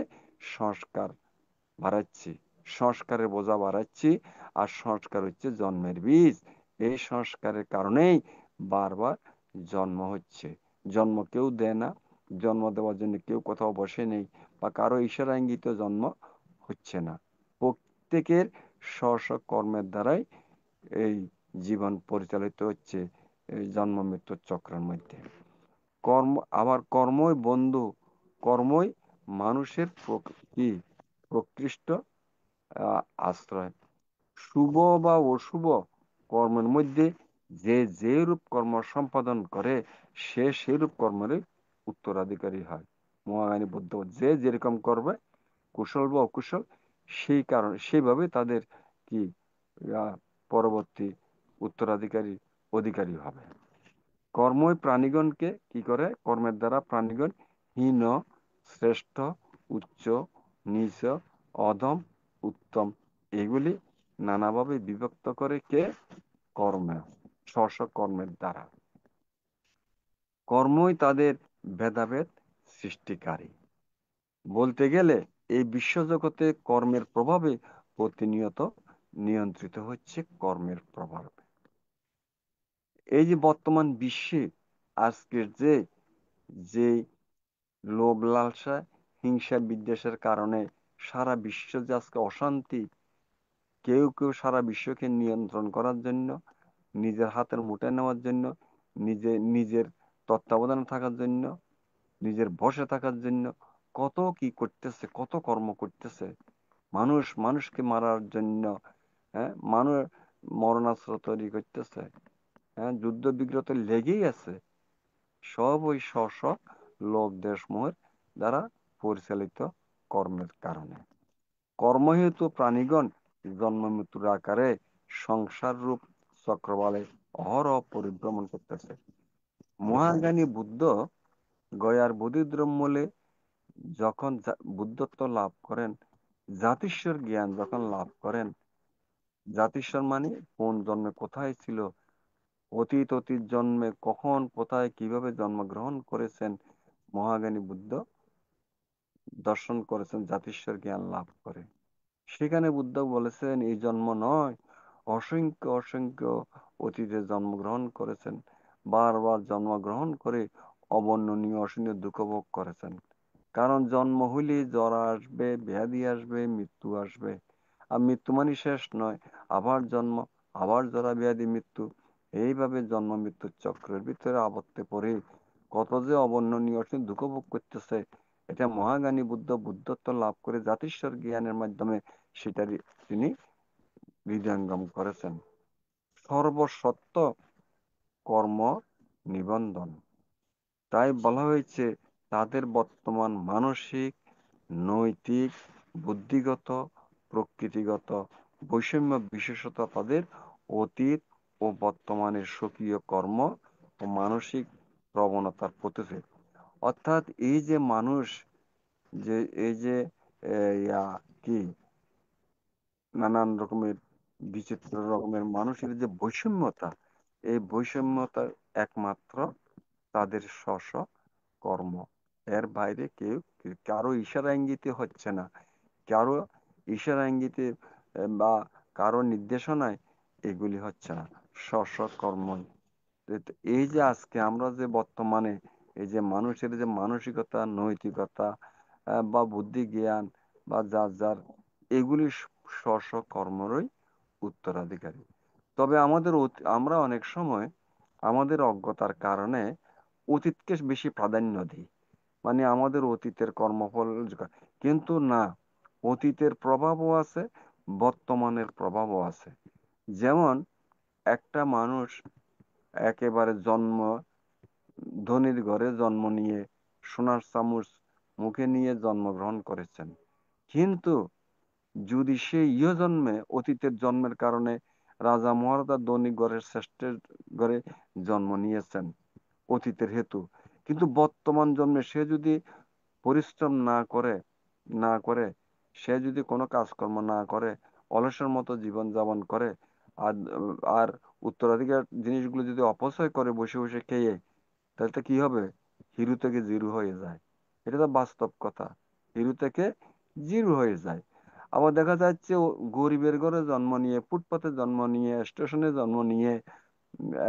সংস্কার বাড়াচ্ছি, সংস্কারের বোঝা বাড়াচ্ছি। আর সংস্কার হচ্ছে জন্মের বীজ। এই সংস্কারের কারণেই বারবার জন্ম হচ্ছে। জন্ম কেউ দেয় না, জন্ম দেওয়ার জন্য কেউ কোথাও বসে নেই, বা কারো ইশারা ইঙ্গিত জন্ম হচ্ছে না। প্রত্যেকের স্ব স্ব কর্মের দ্বারাই এই জীবন পরিচালিত হচ্ছে এই জন্ম মৃত্যুর চক্রের মধ্যে। আবার কর্মই বন্ধু, কর্মই মানুষের প্রকৃষ্ট আশ্রয়। শুভ বা অশুভ কর্মের মধ্যে যে যে রূপ কর্ম সম্পাদন করে, সে সেরূপ কর্মেরই উত্তরাধিকারী হয়। মহাজ্ঞানী বুদ্ধ যে যেরকম করবে, কুশল বা অকুশল, সেইভাবে তাদের কি পরবর্তী উত্তরাধিকারী অধিকারী হবে। কর্মই প্রাণীগণকে কি করে, কর্মের দ্বারা প্রাণীগণ হীন, শ্রেষ্ঠ, উচ্চ, নিচ, অধম, উত্তম, এগুলি নানাভাবে বিভক্ত করে কে, কর্ম, স্ব স্ব কর্মের দ্বারা। কর্মই তাদের ভেদাভেদ সৃষ্টিকারী। বলতে গেলে এই বিশ্বজগতে কর্মের প্রভাবে প্রতিনিয়ত নিয়ন্ত্রিত হচ্ছে কর্মের প্রভাবে। এই যে বর্তমান বিশ্বে আজকের যে লোভ লালসা, হিংসা বিদ্বেষের কারণে সারা বিশ্ব যে আজকে অশান্তি, কেউ কেউ সারা বিশ্বকে নিয়ন্ত্রণ করার জন্য, নিজের হাতের মুঠোয় নেওয়ার জন্য, নিজের তত্ত্বাবধানে থাকার জন্য, নিজের বশে থাকার জন্য কত কি করতেছে, কত কর্ম করতেছে। মানুষকে মারার জন্য, মানুষ মরণাস্ত্র তৈরি করতেছে। হ্যাঁ, যুদ্ধ বিগ্রহ তো লেগেই আছে, সব ওই স্ব স্ব লোভ দেশ মোহের দ্বারা পরিচালিত কর্মের কারণে। কর্মহেতু প্রাণীগণ জন্ম মৃত্যুর আকারে সংসার রূপ চক্রবালে অহরহ পরিভ্রমণ করতেছে। মহাজ্ঞানী বুদ্ধ গয়ার বোধিদ্রম্যলে যখন বুদ্ধত্ব লাভ করেন, জাতিস্বর জ্ঞান যখন লাভ করেন, জাতিস্বর মানে কোন জন্মে কোথায় ছিল, অতীত জন্মে কখন কোথায় কিভাবে জন্মগ্রহণ করেছেন, মহাজ্ঞানী বুদ্ধ দর্শন করেছেন জাতিস্বর জ্ঞান লাভ করে। সেখানে বুদ্ধ বলেছেন এই জন্ম নয়, অসংখ্য অসংখ্য অতীতে জন্মগ্রহণ করেছেন, বারবার জন্মগ্রহণ করে অবর্ণনীয় অসহনীয় দুঃখ ভোগ করেছেন। কারণ জন্ম হইলে জ্বর আসবে, ব্যাধি আসবে, মৃত্যু আসবে। আর মৃত্যু মানে শেষ নয়, আবার জন্ম, আবার জরা ব্যাধি মৃত্যু, এইভাবে জন্ম মৃত্যুর চক্রের ভিতরে আবদ্ধ পড়ে কত যে অবর্ণনীয় অসহনীয় দুঃখ ভোগ করতেছে। এটা মহাজ্ঞানী বুদ্ধ বুদ্ধত্ব লাভ করে জাতিস্বর জ্ঞানের মাধ্যমে সেটারই তিনি হৃদয়ঙ্গম করেছেন। সর্বসত্য কর্ম নিবন্ধন, তাই বলা হয়েছে তাদের বর্তমান মানসিক, নৈতিক, বুদ্ধিগত, প্রকৃতিগত বৈষম্য বিশেষত তাদের অতীত ও বর্তমানের স্বকীয় কর্ম ও মানসিক প্রবণতার প্রতিফেদ। অর্থাৎ এই যে মানুষ, যে এই যে ইয়া কি নানান রকমের বিচিত্র রকমের মানুষের যে বৈষম্যতা, এই বৈষম্যতা একমাত্র তাদের স্ব স্ব কর্ম, এর বাইরে কেউ কারো ইশারা ইঙ্গিতে হচ্ছে না, কারো ইশারা ইঙ্গিতে বা কারো নির্দেশনায় এগুলি হচ্ছে না, স্ব স্ব কর্মই। এই যে আজকে আমরা যে বর্তমানে এই যে মানুষের যে মানসিকতা, নৈতিকতা বা বুদ্ধি জ্ঞান বা যার যার, এগুলি স্ব স্ব কর্মরই উত্তরাধিকারী। তবে আমরা অনেক সময় আমাদের অজ্ঞতার কারণে অতীতকে বেশি প্রাধান্য দিই, মানে আমাদের অতীতের কর্মফল, কিন্তু না, অতীতের প্রভাবও আছে, বর্তমানের প্রভাবও আছে। যেমন একটা মানুষ একেবারে ধনির ঘরে জন্ম নিয়ে সোনার চামচ মুখে নিয়ে জন্মগ্রহণ করেছেন, কিন্তু যদি সে ইহ জন্মে অতীতের জন্মের কারণে রাজা মহারাজা ধনী ঘরের শ্রেষ্ঠের ঘরে জন্ম নিয়েছেন অতীতের হেতু, কিন্তু বর্তমান জন্মে সে যদি পরিশ্রম না করে সে যদি কোনো কাজকর্ম না করে, অলসের মতো জীবন যাপন করে, আর আর উত্তরাধিকার জিনিসগুলো যদি অপচয় করে বসে বসে খেয়ে, তাহলে তো কি হবে, হিরো থেকে জিরো হয়ে যায়। এটা তো বাস্তব কথা, হিরো থেকে জিরো হয়ে যায়। আবার দেখা যাচ্ছে গরিবের ঘরে জন্ম নিয়ে, ফুটপাতে জন্ম নিয়ে, স্টেশনে জন্ম নিয়ে,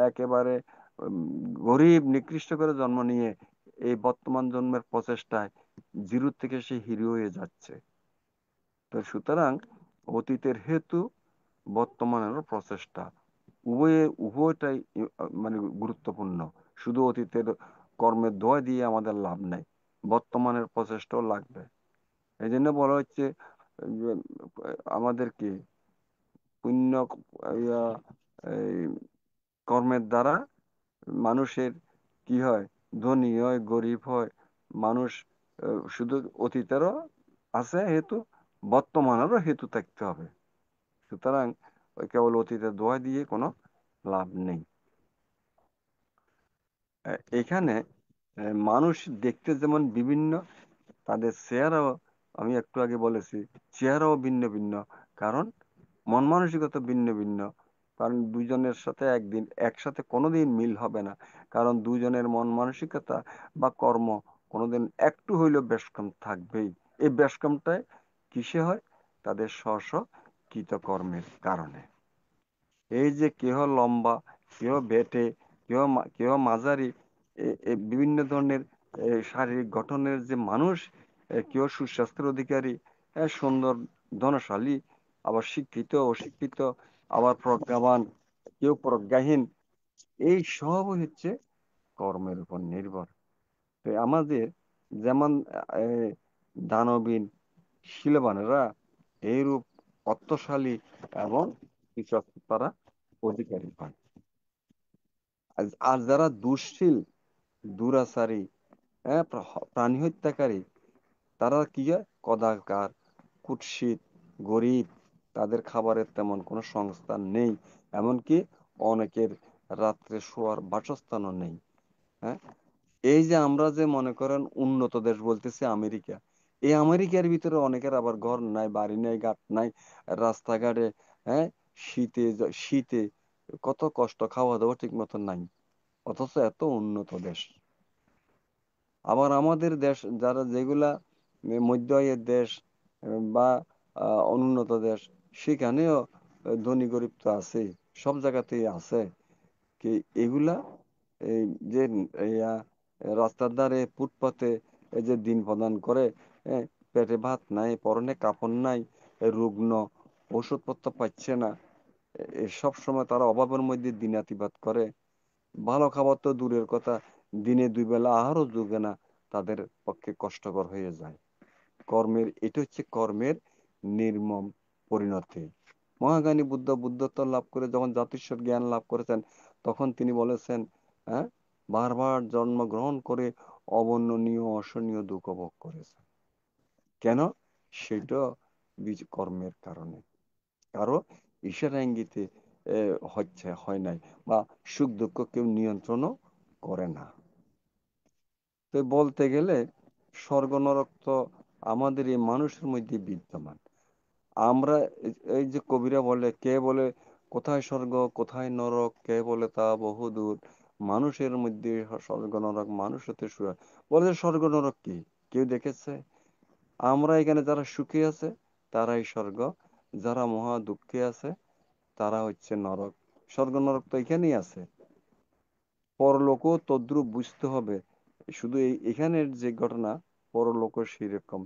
একেবারে উম, গরিব নিকৃষ্ট করে জন্ম নিয়ে এই বর্তমান জন্মের প্রচেষ্টায় জিরো থেকে সে হিরো হয়ে যাচ্ছে। তো সুতরাং অতীতের হেতু, বর্তমানেরও প্রচেষ্টা, উভয়টাই মানে গুরুত্বপূর্ণ। শুধু অতীতের কর্মের দোয়া দিয়ে আমাদের লাভ নাই, বর্তমানের প্রচেষ্টাও লাগবে। এই জন্য বলা হচ্ছে যে আমাদের কি পুণ্য ইয়া, এই কর্মের দ্বারা মানুষের কি হয়, ধনী হয়, গরিব হয়, মানুষ শুধু অতীতেরও আছে হেতু, বর্তমানেরও হেতু থাকতে হবে। সুতরাং ওই কেবল অতীতের দোয়া দিয়ে কোনো লাভ নেই। এখানে মানুষ দেখতে যেমন বিভিন্ন, তাদের চেহারাও, আমি একটু আগে বলেছি, চেহারাও ভিন্ন ভিন্ন, কারণ মন মানসিকতা ভিন্ন ভিন্ন। কারণ দুজনের সাথে একসাথে কোনোদিন মিল হবে না, কারণ দুজনের মন মানসিকতা বা কর্ম কোনোদিন একটু হইলেও ব্যস্কম থাকবেই। এই ব্যস্কমটাই কিসে হয়, তাদের স্ব স্ব কৃতকর্মের কারণে। এই যে কেহ লম্বা, কেহ বেঁটে, কেহ মাঝারি, বিভিন্ন ধরনের শারীরিক গঠনের যে মানুষ, কেউ সুস্বাস্থ্যের অধিকারী, সুন্দর, ধনশালী, আবার শিক্ষিত, অশিক্ষিত, আবার প্রজ্ঞাবান, কেউ প্রজ্ঞাহীন, এই সব হচ্ছে কর্মের উপর নির্ভর। তো আমাদের যেমন আহ, দানবীন শিলবানেরা এইরূপ অর্থশালী এবং কিছু তারা অধিকারী হয়। আর যারা দুঃশীল, দুরাচারী, হ্যাঁ, প্রাণী হত্যাকারী, তারা কি হয়? কদাকার, কুৎসিত, গরিব, তাদের খাবারের তেমন কোনো সংস্থান নেই, এমনকি অনেকের রাত্রে শোয়ার বাসস্থানও নেই। হ্যাঁ, এই যে আমরা যে মনে করেন উন্নত দেশ বলতেছি আমেরিকা, এই আমেরিকার ভিতরে অনেকের আবার ঘর নাই, বাড়ি নাই, ঘাট নাই, রাস্তাঘাটে, হ্যাঁ, শীতে কত কষ্ট, খাওয়া দাওয়া ঠিক মতো নাই, অথচ এত উন্নত দেশ। আবার আমাদের দেশ যারা যেগুলা মধ্য আয়ের দেশ বা অনুন্নত দেশ, সেখানেও ধনী গরিব তো আছে, সব জায়গাতেই আছে। কি এগুলা এই যে ইয়া, রাস্তার ধারে ফুটপাতে এই যে দিন প্রদান করে, পেটে ভাত নাই, পরনে কাপড় নাই, রুগ্ন, ওষুধপত্র পাচ্ছে না, সব সময় তারা অভাবের মধ্যে দিনাতিপাত করে। ভালো খাবার তো দূরের কথা, দিনে 2 বেলা আহারও জোগে না, তাদের পক্ষে কষ্টকর হয়ে যায়। এটা হচ্ছে কর্মের নির্মম পরিণতি। মহাজ্ঞানী বুদ্ধত্ব লাভ করে যখন জাতিস্বর জ্ঞান লাভ করেছেন, তখন তিনি বলেছেন, হ্যাঁ, বারবার জন্মগ্রহণ করে অবর্ণনীয় অসহনীয় দুঃখ ভোগ করেছেন। কেন? সেটা কর্মের কারণে। কারো ঈশ্বর ইঙ্গিতে হয় নাই, বা সুখ দুঃখ কেউ নিয়ন্ত্রণও করে না। তো বলতে গেলে স্বর্গ নরক তো আমাদের এই মানুষের মধ্যে বিদ্যমান। আমরা এই যে কবিরা বলে, কে বলে কোথায় স্বর্গ কোথায় নরক, কে বলে তা বহুদূর, মানুষের মধ্যে স্বর্গ নরক, মানুষ হতে শুরু বলে। স্বর্গ নরক কি কেউ দেখেছে? আমরা এখানে যারা সুখে আছে তারাই স্বর্গ, যারা মহা দুঃখে আছে তারা হচ্ছে নরক। স্বর্গ নরক তো এখানেই আছে, পরলোকও তদ্রূপ বুঝতে হবে। শুধু এখানের যে ঘটনা, পরলোকও সেরকম।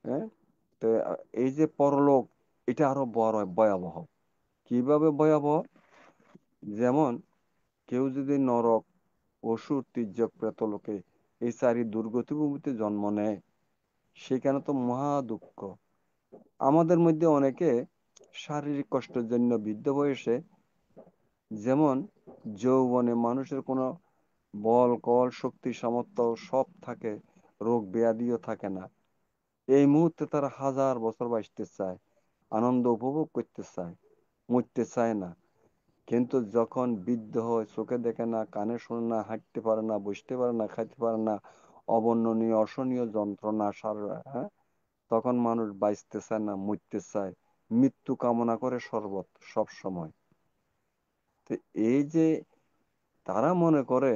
হ্যাঁ, তো এই যে পরলোক, এটা আরো বড় ভয়াবহ। কিভাবে ভয়াবহ? যেমন কেউ যদি নরক, অসুর, তির্যক, প্রেতলোকে এই 4 দুর্গতি ভূমিতে জন্ম নেয়, সেখানে তো মহা দুঃখ। আমাদের মধ্যে অনেকে শারীরিক কষ্টের জন্য বৃদ্ধ বয়সে, যেমন যৌবনে মানুষের কোনো বল কল শক্তি সামর্থ্য সব থাকে, রোগ ব্যাধিও থাকে না, এই মুহূর্তে তারা 1000 বছর বাঁচতে চায়, আনন্দ উপভোগ করতে চায়, মরতে চায় না। কিন্তু যখন বৃদ্ধ হয়, চোখে দেখে না, কানে শোনে না, হাঁটতে পারে না, বসতে পারে না, খাইতে পারে না, অবর্ণনীয় অসহনীয় যন্ত্রণা, হ্যাঁ, তখন মানুষ বাঁচতে চায় না, মরতে চায়, মৃত্যু কামনা করে সব সময়। তো এই যে তারা মনে করে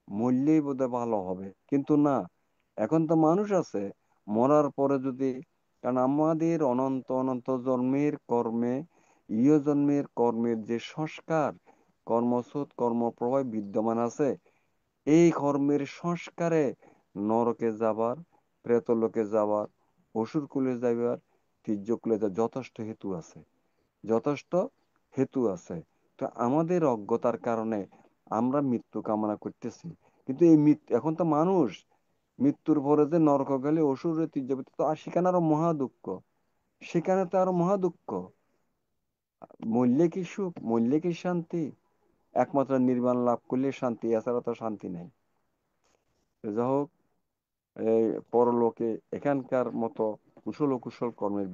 মরলেই বোধহয় ভালো হবে, কিন্তু না, এখন তো মানুষ আছে মরার পরে যদি, কারণ আমাদের অনন্ত অনন্ত জন্মের কর্মে, ইহ জন্মের কর্মের যে সংস্কার, কর্মস্রোত কর্মপ্রবাহ বিদ্যমান আছে, এই কর্মের সংস্কারে নরকে যাবার, প্রেতলোকে যাবার, অসুর কুলে যাবার, তির্যক কুলে যাবার যথেষ্ট হেতু আছে, যথেষ্ট হেতু আছে। তো আমাদের অজ্ঞতার কারণে আমরা মৃত্যু কামনা করতেছি। কিন্তু এই মৃত্যু, এখন তো মানুষ মৃত্যুর পরে যে নরক গেলে অসুরের তীর্যবৃত্তি, তো আর সেখানে আরো মহা দুঃখ, সেখানে তো আরো মহা দুঃখ। মরলে কি সুখ, মরলে কি শান্তি? একমাত্র নির্বাণ লাভ করলে শান্তি, এছাড়া তো শান্তি নেই। যাই হোক, এই পরলোকে এখানকার মতো কুশল কুশল কর্মের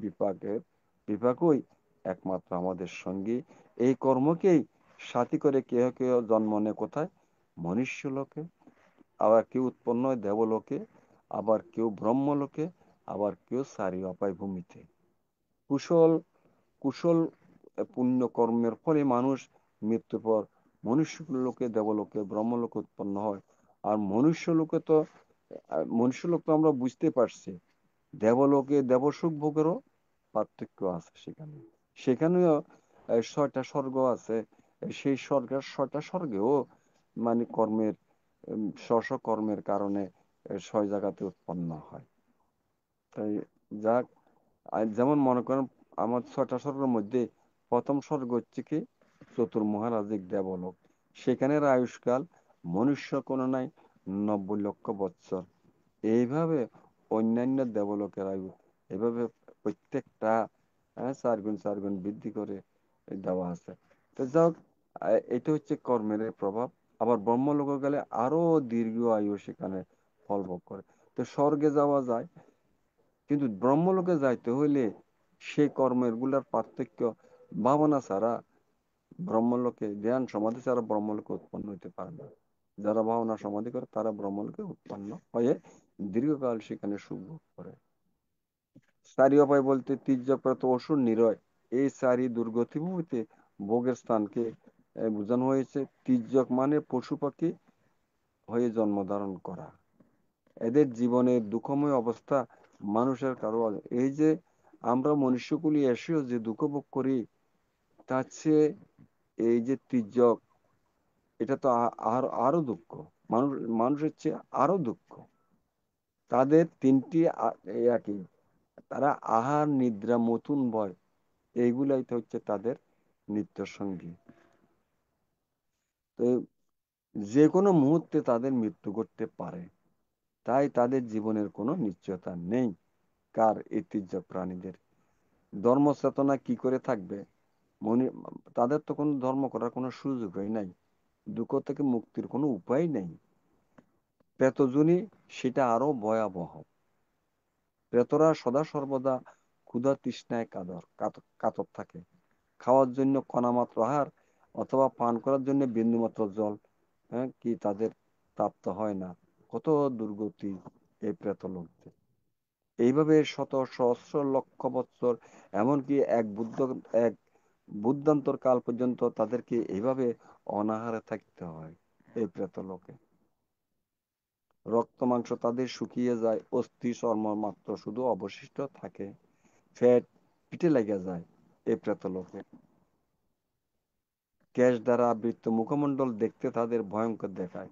বিপাকই একমাত্র আমাদের সঙ্গী। এই কর্মকেই সাথী করে কেহ কেহ জন্ম নেয় কোথায়? মনুষ্য লোকে, আবার কেউ উৎপন্ন হয় দেবলোকে, আবার কেউ ব্রহ্মলোকে, আবার কেউ সারি অপায় ভূমিতে। কুশল কুশল পুণ্য কর্মের ফলে মানুষ মৃত্যুর পর মনুষ্য লোকে, দেবলোকে, ব্রহ্মলোকে উৎপন্ন হয়। আর মনুষ্য লোক তো আমরা বুঝতে পারছি, দেবলোকে দেবসুখ ভোগেরও পার্থক্য আছে। সেখানেও 6টা স্বর্গ আছে, সেই 6টা স্বর্গেও মানে কর্মের কারণে 6 জায়গাতে উৎপন্ন হয়। তাই যাক, যেমন মনে করেন আমার 6টা স্বর্গের মধ্যে প্রথম স্বর্গ হচ্ছে কি চতুর্মহারাজিক দেবলোক। সেখানের আয়ুষ্কাল মনুষ্য কোনো নাই 90 লক্ষ বৎসর। এইভাবে অন্যান্য দেবলোকের আয়ু এভাবে প্রত্যেকটা 4 গুণ বৃদ্ধি করে দেওয়া আছে। তো যাক, এটা হচ্ছে কর্মের প্রভাব। আবার ব্রহ্মলোকে গেলে আরো দীর্ঘ আয়ু সেখানে ফল ভোগ করে। তো স্বর্গে যাওয়া যায়, কিন্তু ব্রহ্মলোকে যাইতে হইলে সেই কর্মের গুলার পার্থক্য ভাবনা ছাড়া ব্রহ্মলোকে, ধ্যান সমাধি ছাড়া ব্রহ্মলোকে উৎপন্ন হইতে পারে না। যারা ভাবনা সমাধি করে তারা ব্রহ্মলোকে উৎপন্ন হয়ে দীর্ঘকাল সেখানে সুখ ভোগ করে। চারি উপায় বলতে তীর্যপ্রাপ্ত অসুর নিরয়, এই চারি দুর্গতি ভূমিতে ভোগের স্থানকে বোঝানো হয়েছে। তীর্যক মানে পশু পাখি হয়ে জন্ম ধারণ করা। এদের জীবনের দুঃখময় অবস্থা মানুষের কারো, এই যে আমরা মনুষ্যকুলি এসেও যে দুঃখ ভোগ করি, তার চেয়ে এই যে তির্যক, এটা তো আরো আরো দুঃখ, মানুষের চেয়ে আরো দুঃখ। তাদের তিনটি একই, তারা আহার নিদ্রা মতুন ভয়, এইগুলাই তো হচ্ছে তাদের নিত্য সঙ্গী। তো যে কোনো মুহূর্তে তাদের মৃত্যু ঘটতে পারে, তাই তাদের জীবনের কোনো নিশ্চয়তা নেই। কার? এই তির্যক প্রাণীদের। ধর্ম চেতনা কি করে থাকবে? মনে, তাদের তো কোনো ধর্ম করার কোনো সুযোগই নাই, দুঃখ থেকে মুক্তির কোনো উপায় নেই। প্রেতযোনি সেটা আরো ভয়াবহ। প্রেতরা সদা সর্বদা ক্ষুধা তৃষ্ণায় কাতর থাকে। খাওয়ার জন্য কণামাত্র আহার অথবা পান করার জন্য বিন্দুমাত্র জল কি তাদের প্রাপ্ত হয় না। কত দুর্গতি এই প্রেত লোকদের। এইভাবে শত সহস্র লক্ষ বৎসর, এমনকি এক বুদ্ধান্তর কাল পর্যন্ত তাদেরকে এইভাবে অনাহারে থাকতে হয় এই প্রেত লোকে। রক্ত মাংস তাদের শুকিয়ে যায়, অস্থি চর্ম মাত্র শুধু অবশিষ্ট থাকে, ফ্যাট পিঠে লেগে যায় এই প্রেত লোকে। কেশ দ্বারা আবৃত মুখমণ্ডল দেখতে তাদের ভয়ঙ্কর দেখায়।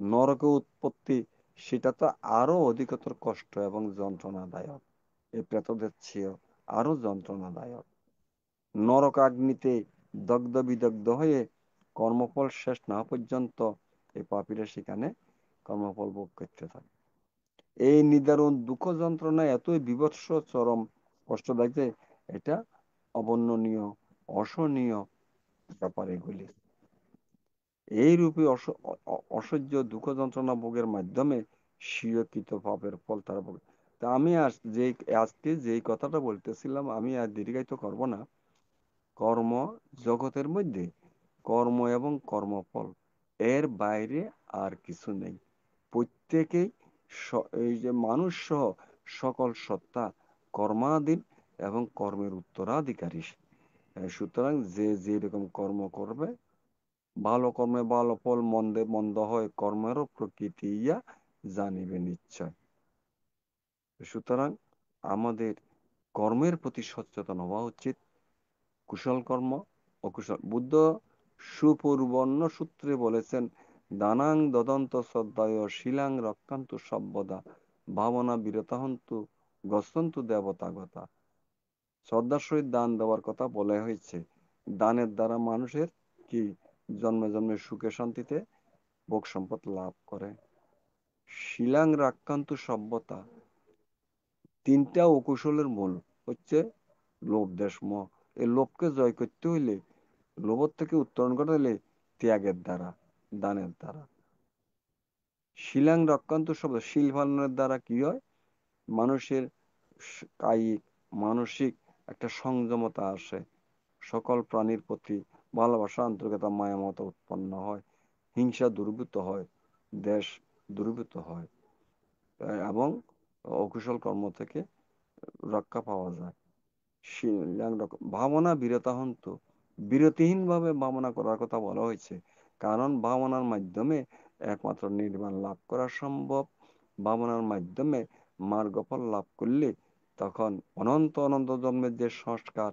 নরকে উৎপত্তি সেটা তো আরো অধিকতর কষ্ট এবং যন্ত্রণাদায়ক, এই প্রেতদের চেয়েও আরো যন্ত্রণাদায়ক। নরকাগ্নিতে দগ্ধ বিদগ্ধ হয়ে কর্মফল শেষ না পর্যন্ত এই পাপীরা সেখানে কর্মফল ভোগ করতে থাকে। এই নিদারুণ দুঃখ যন্ত্রণা এতই বিভৎস, চরম কষ্টদায়ক যে এটা অবর্ণনীয়, অসহনীয় ব্যাপার এগুলি। এই রূপে অসহ্য দুঃখ যন্ত্রণা ভোগের মাধ্যমে স্বীয়কৃত পাপের ফল তারা ভোগ। তা আমি আজকে যেই কথাটা বলতেছিলাম, আমি আর দীর্ঘায়িত করব না। কর্ম জগতের মধ্যে কর্ম এবং কর্মফল, এর বাইরে আর কিছু নেই। প্রত্যেকেই এই যে মানুষ সহ সকল সত্তা কর্মাধীন এবং কর্মের উত্তরাধিকারী। সুতরাং যে যেরকম কর্ম করবে, ভালো কর্মে ভালো ফল, মন্দে মন্দ হয়, কর্মেরও প্রকৃতি ইয়া জানিবে নিশ্চয়। সুতরাং আমাদের কর্মের প্রতি সচেতন হওয়া উচিত। কুশল কর্ম, অকুশল। বুদ্ধ সুপূর্বর্ণ সূত্রে বলেছেন, দানাং দদন্ত শ্রদ্ধায় শিলাং রক্ষান্তু সব্যদা ভাবনা বিরতাহন্তু গচ্ছন্তু দেবতাগতা। শ্রদ্ধার সহিত দান দেওয়ার কথা বলা হয়েছে। দানের দ্বারা মানুষের কি জন্মে জন্মে সুখে শান্তিতে ভোগ সম্পদ লাভ করে। শিলাং রাক্ষান্তু সভ্যতা, তিনটা অকুশলের মূল হচ্ছে লোভ, দেশ, মোহ। এই লোভকে জয় করতে হইলে, লোভ থেকে উত্তরণ করতে হলে ত্যাগের দ্বারা, দানের দ্বারা। শিলাং রক্ষান্ত শব্দ, শিল পালনের দ্বারা কি হয়? মানুষের কায়িক মানসিক একটা সংযমতা আসে, সকল প্রাণীর প্রতি ভালোবাসা, আন্তরিকতা, মায়া মমতা উৎপন্ন হয়, হিংসা দূরীভূত হয়, দেশ দূরীভূত হয়, এবং অকুশল কর্ম থেকে রক্ষা পাওয়া যায়। ভাবনা বিরতাহন্তু, বিরতিহীন ভাবে ভাবনা করার কথা বলা হয়েছে। কারণ ভাবনার মাধ্যমে একমাত্র নির্বাণ লাভ করা সম্ভব। ভাবনার মাধ্যমে মার্গফল লাভ করলে তখন অনন্ত অনন্ত জন্মের যে সংস্কার,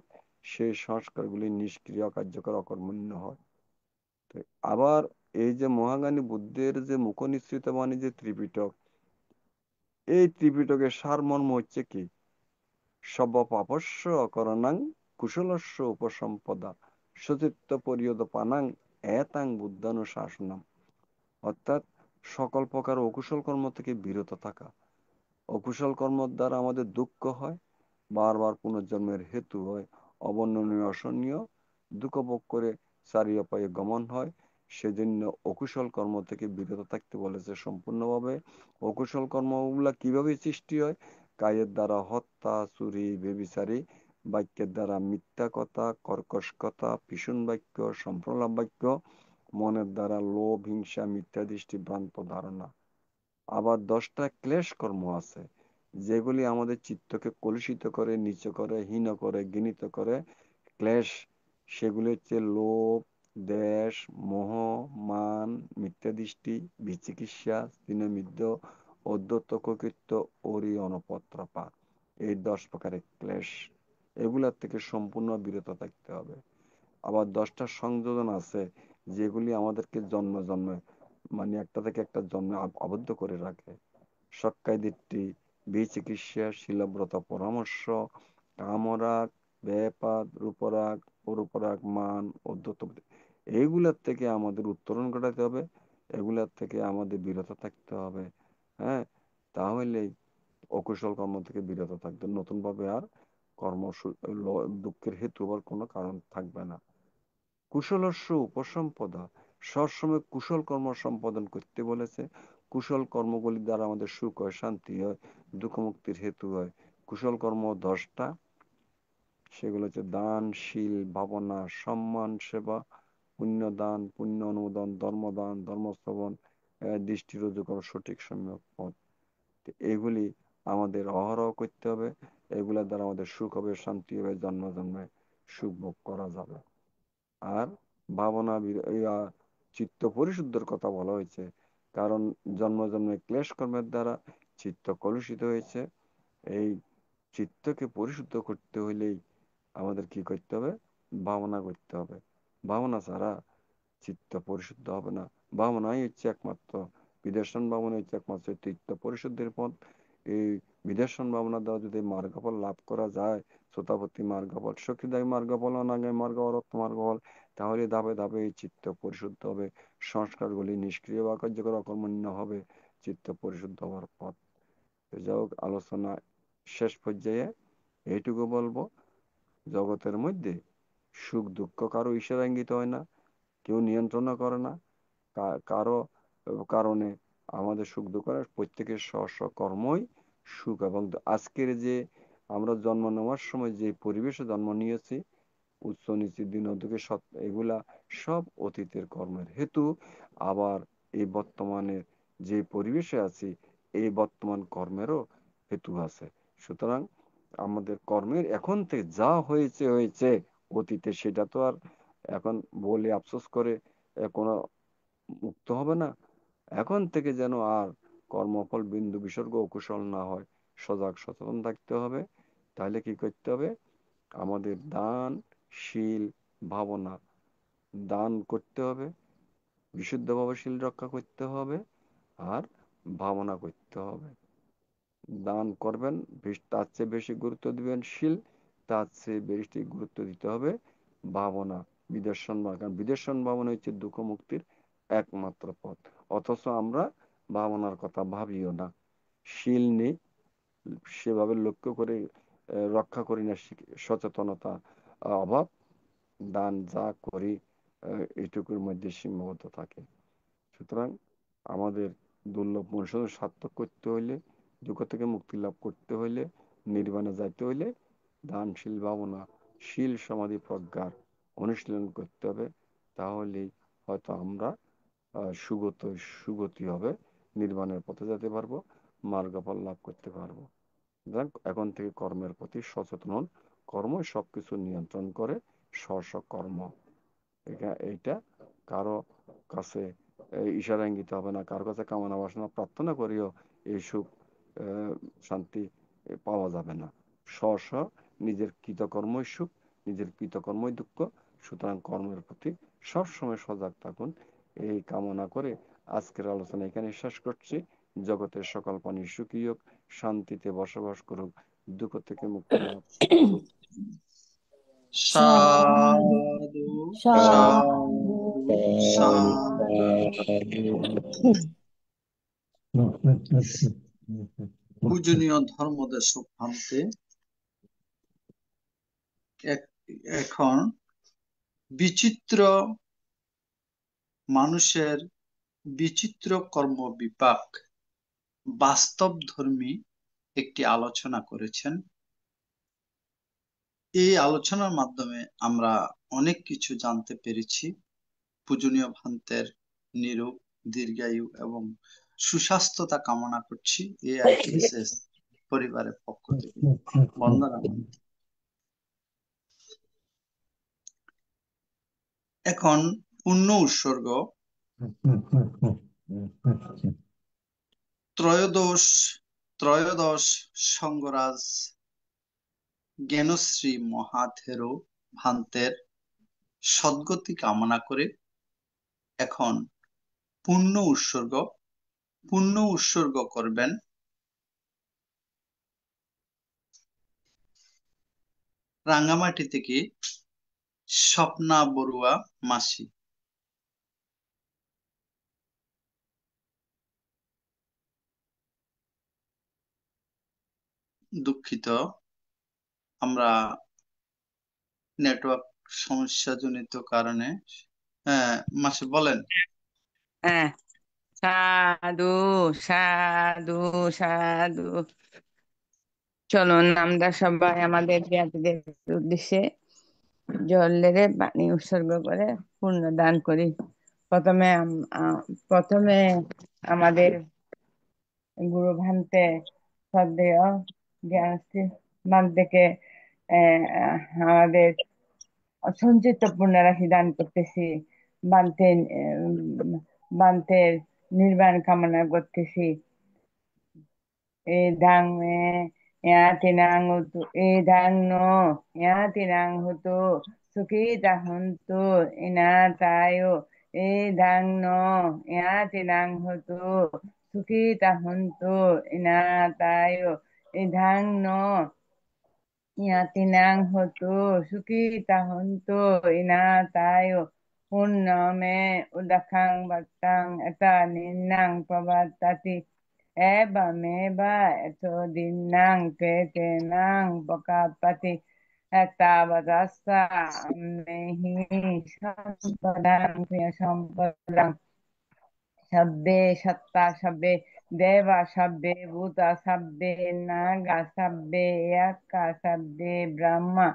সেই সংস্কারগুলি নিষ্ক্রিয়, কার্যকর, অকর্মণ্য হয়। আবার এই যে মহাজ্ঞানী বুদ্ধের যে মুখ নিঃসৃত বাণী, যে ত্রিপিটক, এই ত্রিপিটকের সারমর্ম হচ্ছে কি? সব পাপস্য অকরণাং কুশলস্য উপসম্পদা সচিত্ত পরিয়দ পানাং এতাং বুদ্ধানুশাসনম। অর্থাৎ সকল প্রকার অকুশল কর্ম থেকে বিরত থাকা। অকুশল কর্মের দ্বারা আমাদের দুঃখ হয়, বারবার পুনর্জন্মের হেতু হয়, অবর্ণনীয় অসহনীয় দুঃখ ভোগ করে চারি উপায়ে গমন হয়। সেজন্য অকুশল কর্ম থেকে বিরত থাকতে বলেছে সম্পূর্ণভাবে। অকুশল কর্মগুলা কিভাবে সৃষ্টি হয়? কায়ের দ্বারা হত্যা, চুরি, ব্যভিচারী, বাক্যের দ্বারা মিথ্যা কথা, কর্কশ কথা, ভীষণ বাক্য, সম্প্রলাপ বাক্য, মনের দ্বারা লোভ, হিংসা, মিথ্যা দৃষ্টি, ভ্রান্ত ধারণা। আবার 10টা ক্লেশ কর্ম আছে যেগুলি আমাদের চিত্তকে কলুষিত করে, নিচু করে, হীন করে, ঘৃণিত করে। ক্লেশ সেগুলি হচ্ছে লোভ, দ্বেষ, মোহ, মান, মিথ্যা দৃষ্টি, বিচিকিৎসা, স্নেহমিদ্ধ, অধ্যত্ত, কৃত্য, ওরি, অনপত্রপাত। এই 10 প্রকারের ক্লেশ, এগুলার থেকে সম্পূর্ণ বিরত থাকতে হবে। আবার 10টা সংযোজন আছে যেগুলি আমাদেরকে জন্ম জন্মে মানে একটা থেকে একটা জন্মে আবদ্ধ করে রাখে। সক্কায় দৃষ্টি, বিচিকিৎসা, শিলব্রত, পরামর্শ, কামরাগ, ব্যাপাদ, রূপরাগ, অরূপরাগ, মান, অধ্যত্ত, এইগুলার থেকে আমাদের উত্তরণ ঘটাতে হবে। এগুলার থেকে আমাদের বিরত থাকতে হবে। হ্যাঁ, তাহলেই অকুশল কর্ম থেকে বিরত থাকবে। নতুন ভাবে আর কর্ম দুঃখের হেতু হওয়ার কোনো কারণ থাকবে না। কুশলস্য উপসম্পদা, সবসময় কুশল কর্ম সম্পাদন করতে বলেছে। কুশল কর্মগুলির দ্বারা আমাদের সুখ হয়, শান্তি হয়, দুঃখ মুক্তির হেতু হয়। কুশল কর্ম 10টা, সেগুলো হচ্ছে দান, শীল, ভাবনা, সম্মান, সেবা, পুণ্য দান, পুণ্য অনুমোদন, ধর্মদান, ধর্মস্থাপন, দৃষ্টি রুজু করা, সঠিক সম্যক পথ। এগুলি আমাদের অহরহ করতে হবে। এগুলোর দ্বারা আমাদের সুখ হবে, শান্তি হবে, জন্ম জন্মে সুখ ভোগ করা যাবে। আর ভাবনা চিত্ত পরিশুদ্ধের কথা বলা হয়েছে, কারণ জন্ম জন্মে ক্লেশ কর্মের দ্বারা চিত্ত কলুষিত হয়েছে। এই চিত্তকে পরিশুদ্ধ করতে হইলেই আমাদের কি করতে হবে? ভাবনা করতে হবে। ভাবনা ছাড়া চিত্ত পরিশুদ্ধ হবে না। ভাবনাই হচ্ছে একমাত্র, বিদর্শন ভাবনা হচ্ছে একমাত্র চিত্ত পরিশুদ্ধির পথ। এই বিদর্শন ভাবনা দ্বারা যদি মার্গফল লাভ করা যায়, শ্রোতাপত্তি মার্গফল, সখীদায়ী মার্গফল, অনাগামী মার্গফল, রত্ন মার্গফল, তাহলে ধাপে ধাপে এই চিত্ত পরিশুদ্ধ হবে, সংস্কারগুলি নিষ্ক্রিয় বা কার্যকর অকর্মণ্য হবে, চিত্ত পরিশুদ্ধ হওয়ার পথ। যাই হোক, আলোচনা শেষ পর্যায়ে এইটুকু বলবো, জগতের মধ্যে সুখ দুঃখ কারো ইশারা ইঙ্গিত হয় না, কেউ নিয়ন্ত্রণ করে না। কারো কারণে আমাদের সুখ দুঃখ, প্রত্যেকের স্ব স্ব কর্মই সুখ। এবং আজকের যে আমরা জন্ম নেওয়ার সময় যে পরিবেশে জন্ম নিয়েছি, উচ্চ নিচু দিন দুঃখে সৎ, এগুলা সব অতীতের কর্মের হেতু। আবার এই বর্তমানে যে পরিবেশে আছি, এই বর্তমান কর্মেরও হেতু আছে। সুতরাং আমাদের কর্মের এখন থেকে যা হয়েছে হয়েছে অতীতে, সেটা তো আর এখন বলে আফসোস করে কোনো মুক্ত হবে না। এখন থেকে যেন আর কর্মফল বিন্দু বিসর্গ অকুশল না হয়, সজাগ সচেতন থাকতে হবে। তাহলে কি করতে হবে? আমাদের দান, শীল, ভাবনা, দান করতে হবে, বিশুদ্ধভাবে শীল রক্ষা করতে হবে, আর ভাবনা করতে হবে। দান করবেন, তার চেয়ে বেশি গুরুত্ব দিবেন শীল, তার চেয়ে বেশি গুরুত্ব দিতে হবে ভাবনা, বিদর্শন ভাবনা। কারণ বিদর্শন ভাবনা হচ্ছে দুঃখ মুক্তির একমাত্র পথ। অথচ আমরা ভাবনার কথা ভাবিও না, শীল নেই, সেভাবে লক্ষ্য করে রক্ষা করি না, সচেতনতা অভাব, দান যা করি এইটুকুর মধ্যে সীমাবদ্ধ থাকে। সুতরাং আমাদের দুর্লভ মনুষ্য সার্থক করতে হইলে, দুঃখ থেকে মুক্তি লাভ করতে হইলে, নির্বাণে যাইতে হইলে দানশীল ভাবনা, শীল, সমাধি, প্রজ্ঞার অনুশীলন করতে হবে। তাহলেই হয়তো আমরা সুগতি হবে, নির্বাণের পথে যেতে পারবো, মার্গফল লাভ করতে পারবো। এখন থেকে কর্মের প্রতি সচেতন হন। কর্মই সবকিছু নিয়ন্ত্রণ করে, স্ব কর্ম। এইটা কারো কাছে ইশারা ইঙ্গিত হবে না, কারো কাছে কামনা বাসনা প্রার্থনা করিও এই সুখ শান্তি পাওয়া যাবে না। স্ব নিজের কৃতকর্মই সুখ, নিজের কৃতকর্মই দুঃখ। সুতরাং কর্মের প্রতি সবসময় সজাগ থাকুন, এই কামনা করে আজকের আলোচনা এখানে শেষ করছি। জগতের সকল প্রাণী সুখী হোক, শান্তিতে বসবাস করুক, দুঃখ থেকে মুক্তি লাভ করুক। সাধু সাধু সাধু। পূজনীয় ধর্মদেশক ভান্তে, এখন বিচিত্র মানুষের বিচিত্র কর্ম বিপাক বাস্তবধর্মী একটি আলোচনা করেছেন। এই আলোচনার মাধ্যমে আমরা অনেক কিছু জানতে পেরেছি। পূজনীয় ভান্তের নিরোগ, দীর্ঘায়ু এবং সুস্বাস্থ্যতা কামনা করছি AITSS পরিবারের পক্ষ থেকে। বন্দনা। এখন পূর্ণ উৎসর্গ ত্রয়োদশ সঙ্গরাজ জ্ঞানশ্রী মহাথেরো ভান্তের সদ্গতি কামনা করে এখন পূর্ণ উৎসর্গ করবেন রাঙ্গামাটি থেকে স্বপ্না বড়ুয়া মাসি। দুঃখিত, আমরা নেটওয়ার্ক সমস্যাজনিত কারণে। হ্যাঁ মাসি বলেন। হ্যাঁ, সাধু সাধু সাধু। চলুন আমরা সবাই আমাদের জ্ঞাতিদের উদ্দেশ্যে জল ঢেলে পানি উৎসর্গ করে পুণ্য দান করি। প্রথমে আমাদের গুরু ভান্তে শ্রদ্ধেয় জ্ঞানশ্রী ভান্তেকে আমাদের সঞ্চিত পুণ্যরাশি দান করতেছি। বান্তের নির্বাণ কামনা করতেছি। এধাং ইয়াতিনাং হুতু এধাং নো ইয়াতিনাং হুতু সুখিতা হন্তু ইনাতায়ো এধাং নো ইয়াতিনাং হুতু সুখিতা হন্তু ইনাতায়ো এধাং নো ইয়াতিনাং হুতু সুখিতা হন্তু ইনাতায়ো পুণ্যমে উদাখাং ভক্তাং এটা নিন্নাং প্রবর্ততি evamev eto dinnang ketenang bokapati etavadasa mehi sampadang kriya sampadang sabbe satta sabbe deva sabbe bhuta sabbe naga sabbe yaka sabbe brahma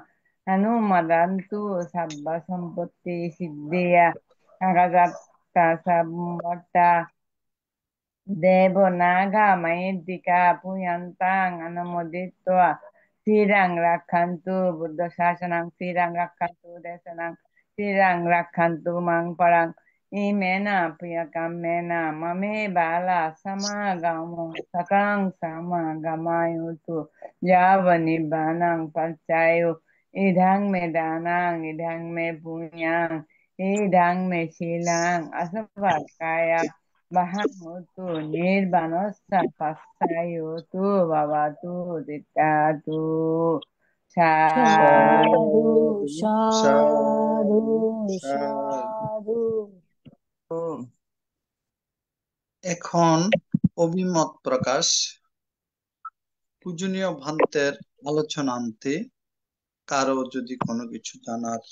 hanumadantu sabba sampatti siddhiya agazatta sammata দেব নাগা মহিদ্দিকা পুয়ন্তাং অনুমোদিত্বা শ্রীরাং রাক্ষান্তু বুদ্ধ শাসনাং শ্রীরাং রাক্ষান্তু দেশনাং শ্রীরাং রাক্ষান্তু মাং পরাং ইমেনা প্রিয়কামেনা মমে বালা সমাগম সকাং সমাগমায়ুতু যাবনিব্বানাং পঞ্চায়ু ইদাং মে দানাং ইদাং মে পুণ্যাং ইদাং মে শীলাং আসবাকায়া Bahamutu nirbanasa pasayutu bhavatu dittatu সাধু সাধু সাধু সাধু। সাধু। এখন অভিমত প্রকাশ। পূজনীয় ভান্তের আলোচনান্তে কারো যদি কোনো কিছু জানার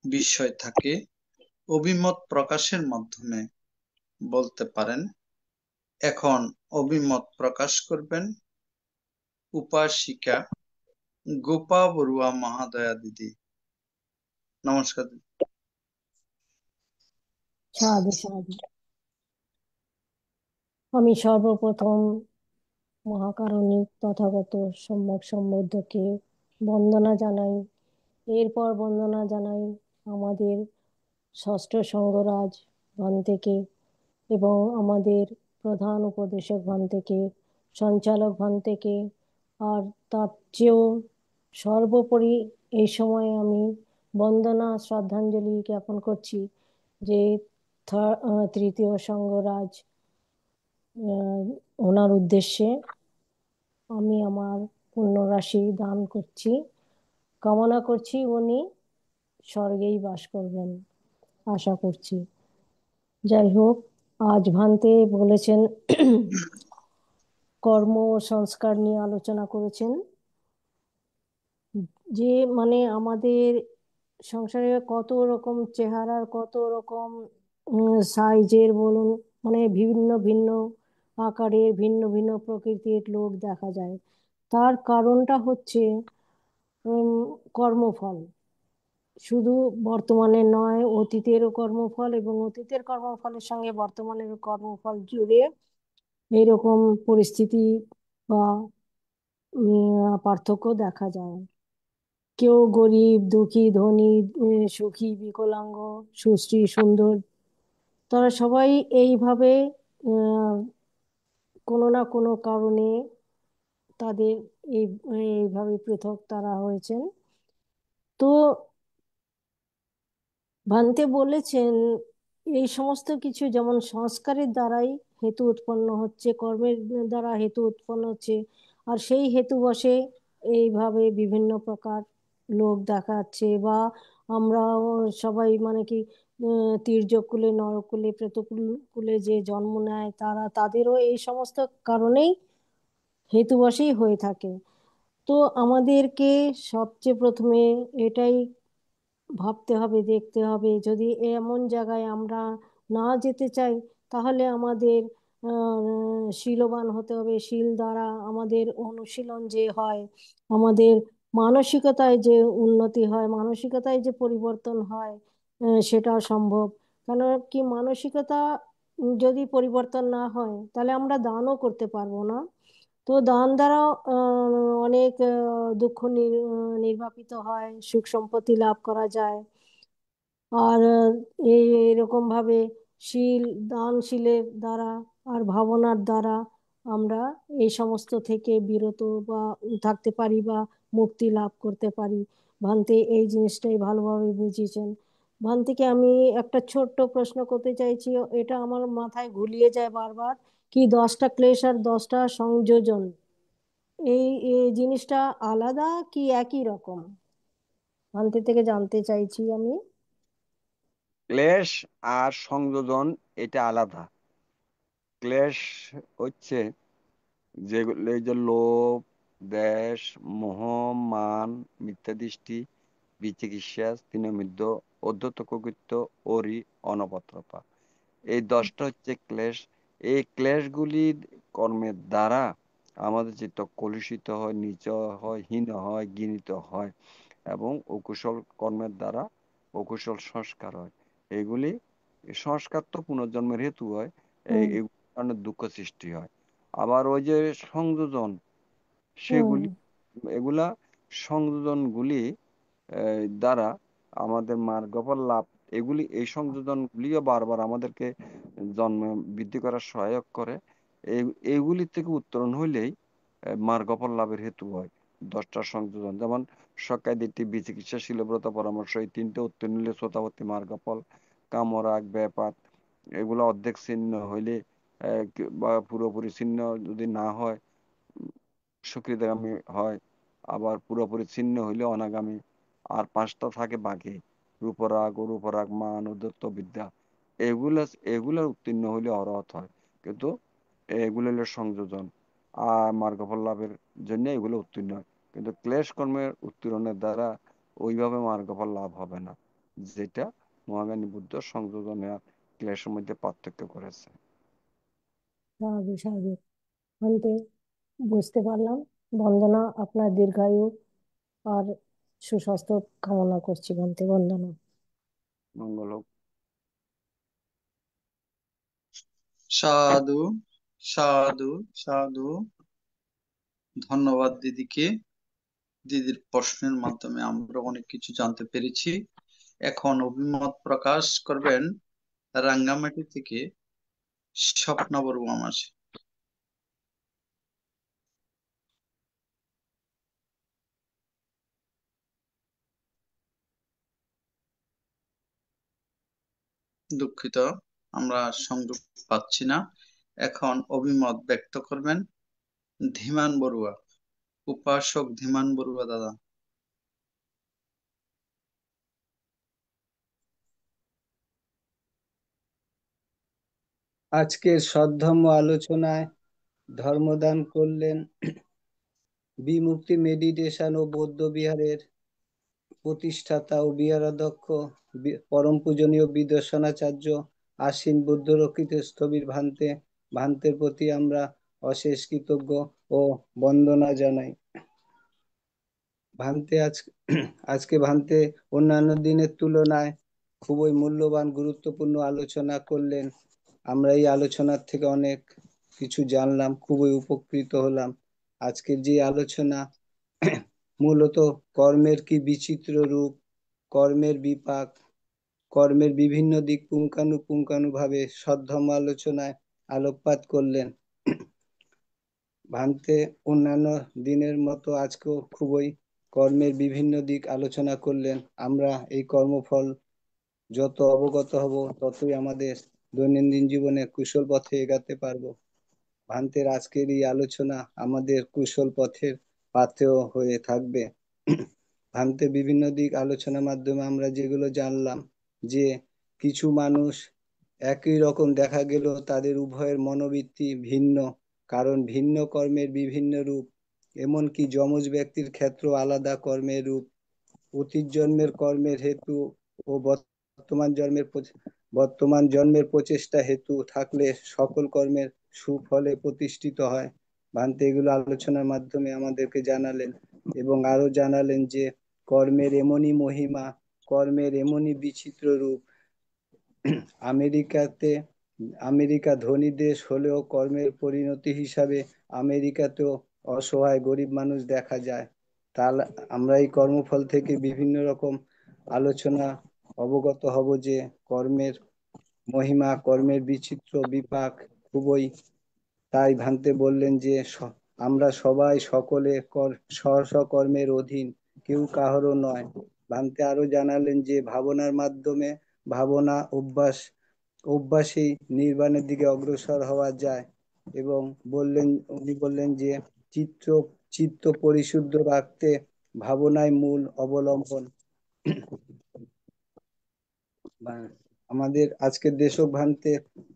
বিষয় থাকে অভিমত প্রকাশের মাধ্যমে বলতে পারেন। এখন অভিমত প্রকাশ করবেন উপাসিকা গোপা বড়ুয়া মহাদয়া দিদি। নমস্কার দিদি। সাধু সাধু। আমি সর্বপ্রথম মহাকারণিক তথাগত সম্যক সম্বুদ্ধকে বন্দনা জানাই। এরপর বন্দনা জানাই আমাদের ষষ্ঠ সঙ্গরাজ ভান্তেকে এবং আমাদের প্রধান উপদেশক ভান্তেকে, সঞ্চালক ভান্তেকে। আর তার চেয়েও সর্বোপরি এই সময়ে আমি বন্দনা শ্রদ্ধাঞ্জলি জ্ঞাপন করছি যে তৃতীয় সঙ্গরাজ ওনার উদ্দেশ্যে আমি আমার পুণ্যরাশি দান করছি। কামনা করছি উনি স্বর্গেই বাস করবেন, আশা করছি। যাই হোক, আজ ভান্তে বলেছেন কর্ম ও সংস্কার নিয়ে আলোচনা করেছেন। যে মানে আমাদের সংসারে কত রকম চেহারার, কত রকম সাইজের বলুন, মানে ভিন্ন ভিন্ন আকারের, ভিন্ন ভিন্ন প্রকৃতির লোক দেখা যায়। তার কারণটা হচ্ছে কর্মফল। শুধু বর্তমানের নয়, অতীতেরও কর্মফল, এবং অতীতের কর্মফলের সঙ্গে বর্তমানের কর্মফল জুড়ে এইরকম পরিস্থিতি বা পার্থক্য দেখা যায়। কেউ গরিব, দুঃখী, ধনী, সুখী, বিকলাঙ্গ, সুশ্রী, সুন্দর, তারা সবাই এইভাবে আহ, কোনো না কোনো কারণে তাদের এই এইভাবে পৃথক তারা হয়েছেন। তো ভান্তে বলেছেন এই সমস্ত কিছু যেমন সংস্কারের দ্বারাই হেতু উৎপন্ন হচ্ছে, কর্মের দ্বারা হেতু উৎপন্ন হচ্ছে, আর সেই হেতু বশে এইভাবে বিভিন্ন প্রকার লোক দেখাচ্ছে। বা আমরা সবাই মানে কি তির্যক কুলে, নরকুলে, প্রেতকুলে যে জন্ম নেয়, তাদেরও এই সমস্ত কারণেই হেতু বশেই হয়ে থাকে। তো আমাদেরকে সবচেয়ে প্রথমে এটাই ভাবতে হবে, দেখতে হবে, যদি এমন জায়গায় আমরা না যেতে চাই, তাহলে আমাদের শীলবান হতে হবে। শীল দ্বারা আমাদের অনুশীলন যে হয়, আমাদের মানসিকতায় যে উন্নতি হয়, মানসিকতায় যে পরিবর্তন হয়, সেটাও সম্ভব। কেন কি, মানসিকতা যদি পরিবর্তন না হয়, তাহলে আমরা দানও করতে পারবো না। তো দান দ্বারা অনেক দুঃখ নির্বাপিত হয়, সুখ সম্পত্তি লাভ করা যায়। আর এরকম ভাবে শীল, দানশীলের দ্বারা আর ভাবনার দ্বারা আমরা এই সমস্ত থেকে বিরত বা থাকতে পারি, বা মুক্তি লাভ করতে পারি। ভান্তে এই জিনিসটাই ভালোভাবে বুঝিয়েছেন। ভান্তিকে আমি একটা ছোট্ট প্রশ্ন করতে চাইছি, এটা আমার মাথায় ঘুলিয়ে যায় বারবার, কি 10টা ক্লেশ আর 10টা সংযোজন, এই জিনিসটা আলাদা কি একই রকম? ভান্তি থেকে জানতে চাইছি আমি। ক্লেশ আর সংযোজন এটা আলাদা। ক্লেশ হচ্ছে যেগুলো এই যে লোভ, দ্বেষ, মোহ, মান, মিথ্যা দৃষ্টি, বিচিকিৎসা, স্থিনমিদ্ধ, অধ্যত্ত কৃত্য, অরি, অনপত্রপা, এই 10টা হচ্ছে ক্লেশ। এই ক্লেশগুলি কর্মের দ্বারা আমাদের চিত্ত কলুষিত হয়, নীচ হয়, হীন হয়, ঘৃণিত হয়, এবং অকুশল কর্মের দ্বারা অকুশল সংস্কার হয়। এইগুলি সংস্কার তো পুনর্জন্মের হেতু হয়, হুম এগুলোর কারণে দুঃখ সৃষ্টি হয়। আবার ওই যে সংযোজন, হুম সেগুলি এগুলা সংযোজনগুলি দ্বারা আমাদের মার্গফল লাভ, এই সংযোজনগুলিও বারবার আমাদেরকে জন্ম বৃদ্ধি করার সহায়ক করে। এইগুলি থেকে উত্তরণ হইলেই মার্গফল লাভের হেতু হয় 10টা সংযোজন। যেমন সকায় দিকটি, বিচিকিৎসা, শীলব্রত, পরামর্শ, এই 3টে উত্তীর্ণ হইলে শ্রোতাবর্তী মার্গফল, কামরাগ, ব্যাপাত, এগুলো অর্ধেক ছিন্ন হইলে বা পুরোপুরি ছিন্ন যদি না হয় সুকৃতগামী হয়, আবার পুরোপুরি ছিন্ন হইলে অনাগামী। আর 5টা থাকে বাকি, রূপরাগ, অরূপরাগ, মান, উদ্ধত্ত, বিদ্যা, এগুলা এগুলা উত্তীর্ণ হইলে অরহত হয়। কিন্তু এগুলো হলো সংযোজন, আর মার্গফল লাভের জন্য এগুলো উত্তীর্ণ হয়। কিন্তু ক্লেশ কর্মের উত্তীর্ণের দ্বারা ওইভাবে মার্গফল লাভ হবে না, যেটা মহাজ্ঞানী বুদ্ধ সংযোজন আর ক্লেশের মধ্যে পার্থক্য করেছে। সাধু সাধু। ভান্তে বুঝতে পারলাম। বন্দনা, আপনার দীর্ঘায়ু আর সুস্বাস্থ্য কামনা করছি। ভান্তে বন্দনা। মঙ্গল হোক। সাধু সাধু সাধু। ধন্যবাদ দিদিকে। দিদির প্রশ্নের মাধ্যমে আমরা অনেক কিছু জানতে পেরেছি। এখন অভিমত প্রকাশ করবেন রাঙ্গামাটি থেকে স্বপ্না বড়ুয়া মাসি। দুঃখিত, আমরা সংযোগ পাচ্ছি না। এখন অভিমত ব্যক্ত করবেন ধীমান বড়ুয়া, উপাসক ধীমান বড়ুয়া দাদা। আজকের সদ্ধর্ম আলোচনায় ধর্মদান করলেন বিমুক্তি মেডিটেশন ও বৌদ্ধ বিহারের প্রতিষ্ঠাতা ও বিহারাধ্যক্ষ পরম পূজনীয় বিদর্শনাচার্য আশ্বিন বুদ্ধরক্ষিত স্থবির ভান্তের প্রতি আমরা অশেষ কৃতজ্ঞ ও বন্দনা জানাই। আজকে ভান্তে অন্যান্য দিনের তুলনায় খুবই মূল্যবান গুরুত্বপূর্ণ আলোচনা করলেন। আমরা এই আলোচনার থেকে অনেক কিছু জানলাম, খুবই উপকৃত হলাম। আজকের যে আলোচনা মূলত কর্মের কি বিচিত্র রূপ, কর্মের বিপাক, কর্মের বিভিন্ন দিক পুঙ্খানুপুঙ্খানুভাবে সদ্ধর্ম আলোচনায় আলোকপাত করলেন। ভান্তে অন্যান্য দিনের মতো আজকেও খুবই কর্মের বিভিন্ন দিক আলোচনা করলেন। আমরা এই কর্মফল যত অবগত হব ততই আমাদের দৈনন্দিন জীবনে কুশল পথে এগাতে পারবো। ভান্তের আজকের এই আলোচনা আমাদের কুশল পথের পাথেয় হয়ে থাকবে। ভান্তে বিভিন্ন দিক আলোচনার মাধ্যমে আমরা যেগুলো জানলাম যে কিছু মানুষ একই রকম দেখা গেল তাদের উভয়ের মনোবৃত্তি ভিন্ন, কারণ ভিন্ন কর্মের বিভিন্ন রূপ। এমনকি যমজ ব্যক্তির ক্ষেত্র আলাদা কর্মের রূপ। অতীত জন্মের কর্মের হেতু ও বর্তমান জন্মের প্রচেষ্টা হেতু থাকলে সকল কর্মের সুফলে প্রতিষ্ঠিত হয়। ভান্তে এগুলো আলোচনার মাধ্যমে আমাদেরকে জানালেন এবং আরো জানালেন যে কর্মের এমনই মহিমা, কর্মের এমনই বিচিত্র রূপ। আমেরিকা ধনী দেশ হলেও কর্মের পরিণতি হিসাবে আমেরিকাতেও অসহায় গরিব মানুষ দেখা যায়। তাহলে আমরা এই কর্মফল থেকে বিভিন্ন রকম আলোচনা অবগত হব যে কর্মের মহিমা, কর্মের বিচিত্র বিপাক খুবই। তাই ভান্তে বললেন যে আমরা সবাই সকলে স্ব কর্মের অধীন, কেউ কাহারও নয়। ভান্তে আরো জানালেন যে ভাবনার মাধ্যমে ভাবনা অভ্যাসেই নির্বাণের দিকে অগ্রসর হওয়া যায়। এবং উনি বললেন যে চিত্ত পরিশুদ্ধ রাখতে ভাবনাই মূল অবলম্বন। আমাদের আজকের দেশক ভান্তে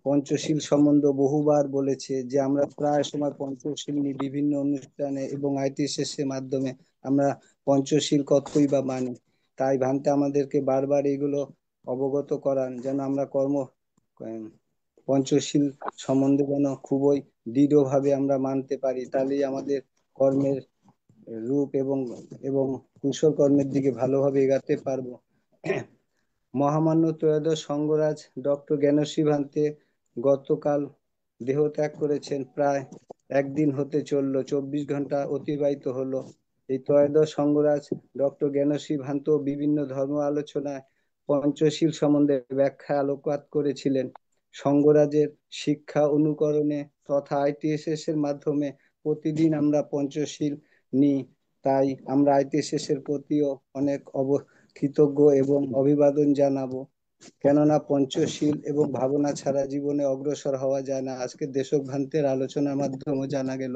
পঞ্চশীল সম্বন্ধ বহুবার বলেছে যে আমরা প্রায় সময় পঞ্চশীল নিয়ে বিভিন্ন অনুষ্ঠানে এবং আইটি শেষের মাধ্যমে আমরা পঞ্চশীল কতই বা মানি। তাই ভান্তে আমাদেরকে বারবার এগুলো অবগত করান যেন আমরা পঞ্চশীল সম্বন্ধে যেন খুবই দৃঢ়ভাবে আমরা মানতে পারি। তাহলেই আমাদের কর্মের রূপ এবং কুশল কর্মের দিকে ভালোভাবে এগাতে পারবো। মহামান্য ত্রয়োদশ সঙ্গরাজ ডক্টর জ্ঞানশ্রী ভান্তে গতকাল দেহ ত্যাগ করেছেন। প্রায় একদিন হতে চললো, 24 ঘন্টা অতিবাহিত হলো। এই ত্রয়োদশ সঙ্গরাজ ডক্টর জ্ঞানশ্রী ভান্ত বিভিন্ন ধর্ম আলোচনায় পঞ্চশীল সম্বন্ধে ব্যাখ্যা আলোকপাত করেছিলেন। সঙ্গরাজের শিক্ষা অনুকরণে তথা আইটিএসএস এর মাধ্যমে প্রতিদিন আমরা পঞ্চশীল নিই। তাই আমরা আইটিএসএস এর প্রতিও অনেক কৃতজ্ঞ এবং অভিবাদন জানাবো। কেননা পঞ্চশীল এবং ভাবনা ছাড়া জীবনে অগ্রসর হওয়া যায় না। আজকে দেশভ্রান্তের আলোচনার মাধ্যমে জানা গেল।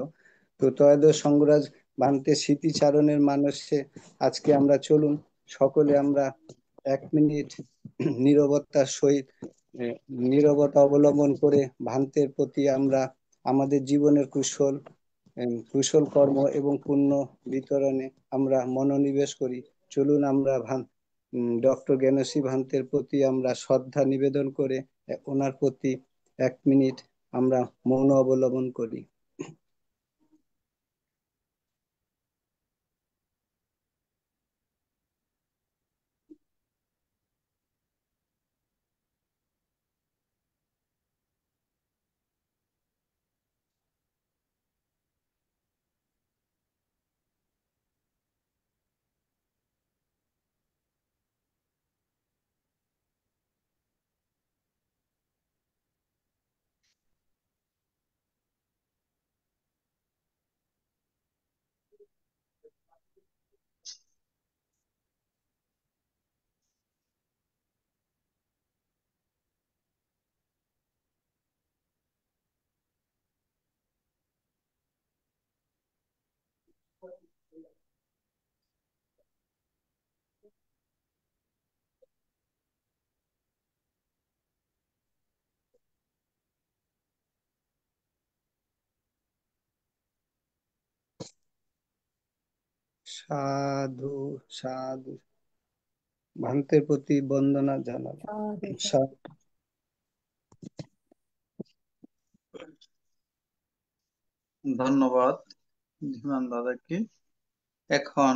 তো ত্রয়োদশ সঙ্গরাজ ভান্তের স্মৃতিচারণের মানসে আজকে আমরা চলুন সকলে আমরা 1 মিনিট নীরবতার সহিত নীরবতা অবলম্বন করে ভান্তের প্রতি আমরা আমাদের জীবনের কুশল কর্ম এবং পুণ্য বিতরণে আমরা মনোনিবেশ করি। চলুন আমরা ডক্টর জ্ঞানশ্রী ভান্তের প্রতি আমরা শ্রদ্ধা নিবেদন করে ওনার প্রতি 1 মিনিট আমরা মৌন অবলম্বন করি। সাধু সাধু। ভান্তের প্রতি বন্দনা জানাবো। ধন্যবাদ ধীমান দাদাকে। এখন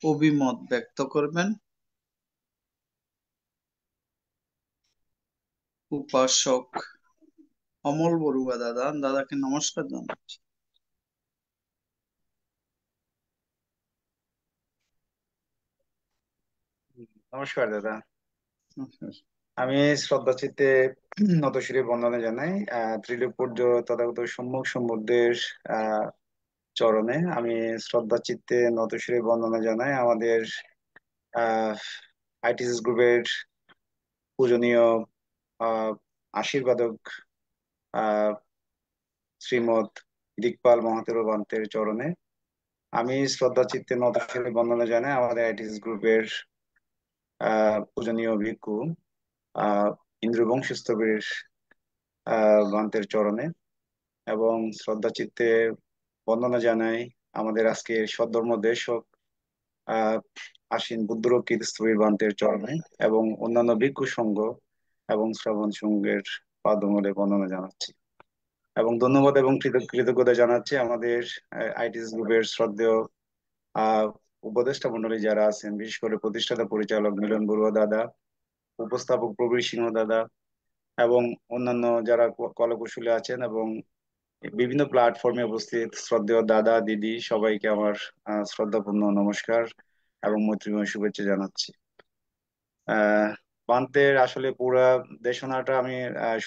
অভিমত ব্যক্ত করবেন উপাসক অমল বড়ুয়া দাদা। দাদাকে নমস্কার জানাচ্ছি। নমস্কার দাদা। আমি শ্রদ্ধাচিত্তে নতশিরে বন্দনা জানাই ত্রিলোকপূজ্য তথাগত সম্মুখ সম্বুদ্ধের চরণে। আমি শ্রদ্ধাচিত্তে নতশিরে বন্দনা জানাই আমাদের আইটিসিস গ্রুপের পূজনীয় আশীর্বাদক শ্রীমৎ দিকপাল মহাতের বান্তের চরণে। আমি শ্রদ্ধাচিত্তে নতশিরে বন্দনা জানাই আমাদের আইটিসিস গ্রুপের পূজনীয় ভিক্ষু ইন্দ্রবংশস্তবের বান্তের চরণে, এবং শ্রদ্ধাচিত্তে বন্দনা জানাই আমাদের আজকের সদ্ধর্ম দেশক আশ্বিন বুদ্ধরক্ষিত স্থবির বান্তের চরণে, এবং অন্যান্য ভিক্ষু সংঘ এবং শ্রবণ সংঘের পাদমূলে বন্দনা জানাচ্ছি। এবং ধন্যবাদ এবং কৃতজ্ঞতা জানাচ্ছি আমাদের আইটিএস গ্রুপের শ্রদ্ধেয় উপদেষ্টা মন্ডলী যারা আছেন, বিশেষ করে প্রতিষ্ঠাতা পরিচালক মিলন বড়ুয়া দাদা, উপস্থাপক প্রবীর সিংহ দাদা, এবং অন্যান্য যারা কলাকুশলী আছেন, এবং বিভিন্ন প্ল্যাটফর্মে উপস্থিত শ্রদ্ধেয় দাদা দিদি সবাইকে আমার শ্রদ্ধাপূর্ণ নমস্কার এবং মৈত্রীময় শুভেচ্ছা জানাচ্ছি। বান্তের আসলে পুরা দেশনাটা আমি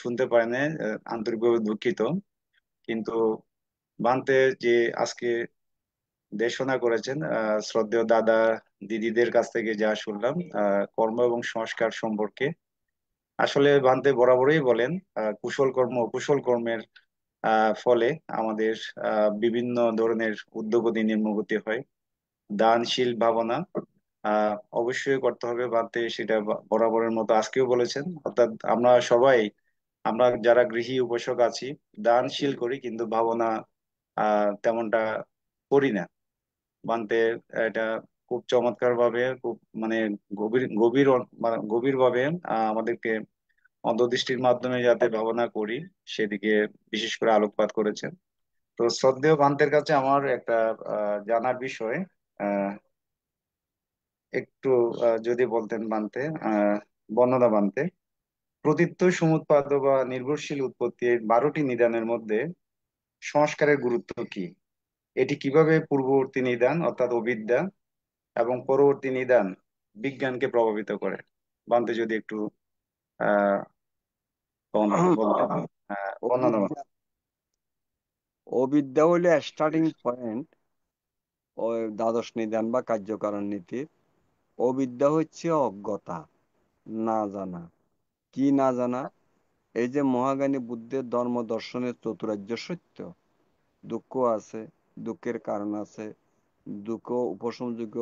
শুনতে পারিনি, আন্তরিকভাবে দুঃখিত। কিন্তু বান্তে যে আজকে দেশনা করেছেন শ্রদ্ধেয় দাদা দিদিদের কাছ থেকে যা শুনলাম কর্ম এবং সংস্কার সম্পর্কে, আসলে বান্তে বরাবরই বলেন কুশল কর্ম অকুশল কর্মের ফলে আমাদের বিভিন্ন ধরনের উদ্যোগতি নিম্নগতি হয়। দানশীল ভাবনা অবশ্যই করতে হবে বান্তে, সেটা বরাবরের মতো আজকেও বলেছেন। অর্থাৎ আমরা যারা গৃহী উপাসক আছি দানশীল করি, কিন্তু ভাবনা তেমনটা করি না। বান্তে এটা খুব চমৎকার ভাবে, খুব মানে গভীর গভীর গভীর ভাবে আমাদেরকে অন্তর্দৃষ্টির মাধ্যমে যাতে ভাবনা করি সেদিকে বিশেষ করে আলোকপাত করেছেন। তো শ্রদ্ধেয় বান্তের কাছে আমার একটা জানার বিষয়, আহ, একটু যদি বলতেন বান্তে, বর্ণনা বান্তে, প্রতীত্য সমুৎপাদ বা নির্ভরশীল উৎপত্তির 12টি নিদানের মধ্যে সংস্কারের গুরুত্ব কি? এটি কিভাবে পূর্ববর্তী নিদান অর্থাৎ অবিদ্যা এবং পরবর্তী নিদান বিজ্ঞানকে প্রভাবিত করে? বান্তে যদি একটু আহ বলতেন। বর্ণনা বান্তে। অবিদ্যা হইলে স্টার্টিং পয়েন্ট ওই দ্বাদশ নিদান বা কার্যকারণ নীতির। অবিদ্যা হচ্ছে অজ্ঞতা, না জানা। কি না জানা? এই যে মহাজ্ঞানী বুদ্ধের ধর্ম দর্শনের চতুরার্য সত্য, দুঃখ আছে, দুঃখের কারণ আছে, দুঃখ উপশমযোগ্য,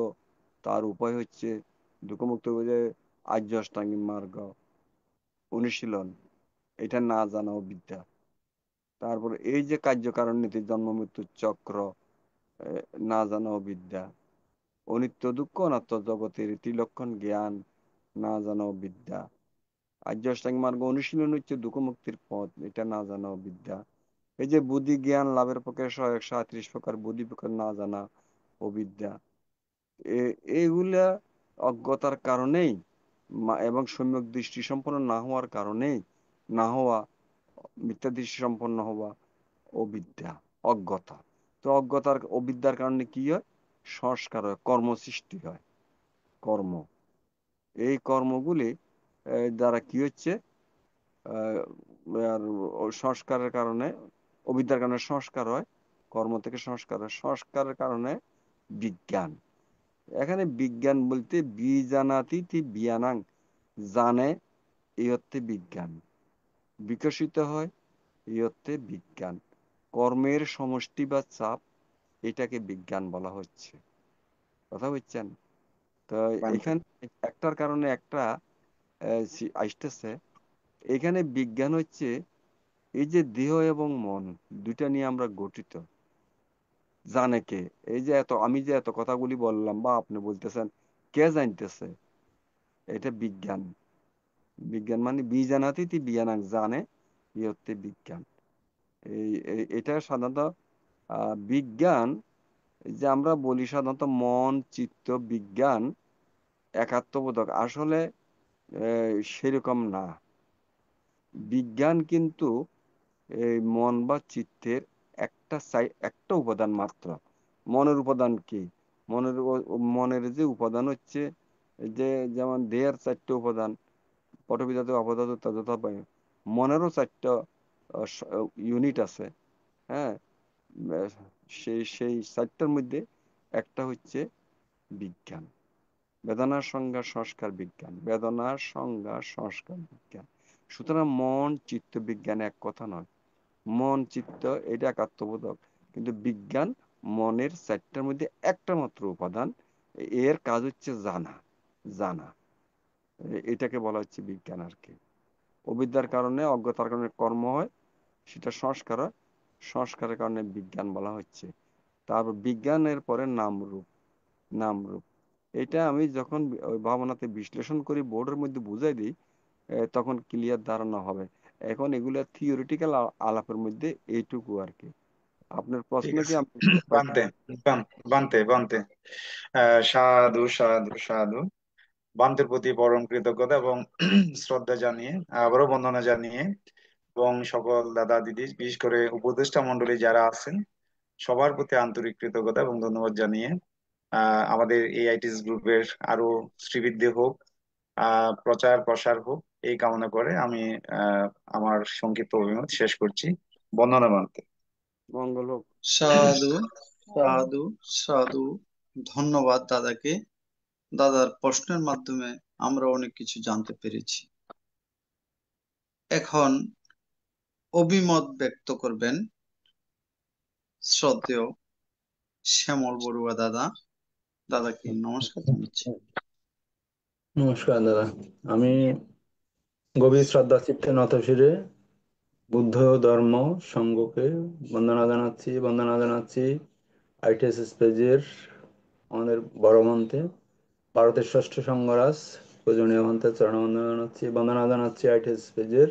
তার উপায় হচ্ছে দুঃখমুক্ত হয়ে আর্য অষ্টাঙ্গিক মার্গ অনুশীলন, এটা না জানা অবিদ্যা। তারপর এই যে কার্যকারণ নীতি জন্ম মৃত্যুর চক্র, না জানা অবিদ্যা। অনিত্য দুঃখ অনাত্ম জগতের ত্রিলক্ষণ জ্ঞান, না জানা অবিদ্যা। আর্য অষ্টাঙ্গিক মার্গ অনুশীলন হচ্ছে দুঃখ মুক্তির পথ, এটা না জানা অবিদ্যা। এই যে বুদ্ধি জ্ঞান লাভের পক্ষে 137 প্রকার বুদ্ধি প্রকার, না জানা অবিদ্যা। এইগুলা অজ্ঞতার কারণেই এবং সম্যক দৃষ্টি সম্পন্ন না হওয়ার কারণেই, না হওয়া মিথ্যা দৃষ্টি সম্পন্ন হওয়া অবিদ্যা, অজ্ঞতা। তো অবিদ্যার কারণে কি হয়? সংস্কার হয়, কর্ম সৃষ্টি হয়। কর্ম, এই কর্মগুলি দ্বারা কি হচ্ছে? আর সংস্কারের কারণে, অবিদ্যার কারণে সংস্কার হয়, কর্ম থেকে সংস্কার হয়, সংস্কারের কারণে বিজ্ঞান। এখানে বিজ্ঞান বলতে বিজানাতি বিয়ানাং, জানে এই অর্থে বিজ্ঞান। বিকশিত হয় এই অর্থে বিজ্ঞান। কর্মের সমষ্টি বা চাপ, এটাকে বিজ্ঞান বলা হচ্ছে। কথা বুঝছেন? তো এখানে একটার কারণে একটা আসতেছে। এখানে বিজ্ঞান হচ্ছে এই যে দেহ এবং মন দুইটা নিয়ে আমরা গঠিত। জানে কে? এই যে আমি যে এত কথাগুলি বললাম বা আপনি বলতেছেন, কে জানতেছে? এটা বিজ্ঞান। বিজ্ঞান মানে বীজানাতীতি বিজ্ঞান জানে হচ্ছে বিজ্ঞান। এটা সাধারণত বিজ্ঞান যে আমরা বলি সাধারণত মন চিত্ত বিজ্ঞান একাত্মবোধক, আসলে সেরকম না। বিজ্ঞান কিন্তু এই মন বা চিত্তের একটা উপাদান মাত্র। মনের উপাদান কি? মনের যে উপাদান হচ্ছে যে যেমন দেহের 4টে উপাদান, পটবিধাতু অপধাতু তজোথা বায়ু, মনেরও 4টা ইউনিট আছে। হ্যাঁ, আহ, সেই 4টার মধ্যে একটা হচ্ছে বিজ্ঞান, বেদনার সংজ্ঞা সংস্কার বিজ্ঞান, বেদনার সংজ্ঞা সংস্কার বিজ্ঞান। সুতরাং মন চিত্ত বিজ্ঞান এক কথা নয়। মন চিত্ত এটা একাত্মবোধক, কিন্তু বিজ্ঞান মনের 4টার মধ্যে একটা মাত্র উপাদান, এর কাজ হচ্ছে জানা। জানা এটাকে বলা হচ্ছে বিজ্ঞান আর কি। অবিদ্যার কারণে অজ্ঞতার কারণে কর্ম হয়, সেটা সংস্কার হয়, সংস্কারের কারণে বিজ্ঞান বলা হচ্ছে। তারপর বিজ্ঞানের পরে নামরূপ। নামরূপ এটা আমি যখন ওই ভাবনাতে বিশ্লেষণ করি, বোর্ডের মধ্যে বুঝাই দিই, তখন ক্লিয়ার ধারণা হবে। এখন এগুলো থিওরিটিক্যাল আলাপের মধ্যে এইটুকু আর কি। আপনার প্রশ্ন ঠিক কি? আছে। বানতে বানতে বানতে সাধু সাধু সাধু। বান্তের প্রতি পরম কৃতজ্ঞতা এবং শ্রদ্ধা জানিয়ে, আবারও বন্দনা জানিয়ে, এবং সকল দাদা দিদি বিশেষ করে উপদেষ্টা মন্ডলী যারা আছেন সবার প্রতি আন্তরিক কৃতজ্ঞতা এবং ধন্যবাদ জানিয়ে আমাদের এই আইটিস গ্রুপের আরো শ্রীবৃদ্ধি হোক, প্রচার প্রসার হোক, এই কামনা করে আমি আমার সংক্ষিপ্ত অভিমত শেষ করছি। বন্দনা বান্তে। মঙ্গল হোক। সাধু সাধু সাধু। ধন্যবাদ দাদাকে। দাদার প্রশ্নের মাধ্যমে আমরা অনেক কিছু জানতে পেরেছি। এখন অভিমত ব্যক্ত করবেন শ্রদ্ধেয় শ্যামল বড়ুয়া দাদা। দাদাকে নমস্কার জানাচ্ছি। নমস্কার দাদা। আমি গভীর শ্রদ্ধা চিত্তে নত শিরে বুদ্ধ ধর্ম সংঘকে বন্দনা জানাচ্ছি আইটিএস স্পেজের আমাদের বড় মন্ত্রে ভারতের ষষ্ঠ সংঘরাজ পূজনীয় মন্ত্রের বন্দনা জানাচ্ছি আইটিএস স্পেজের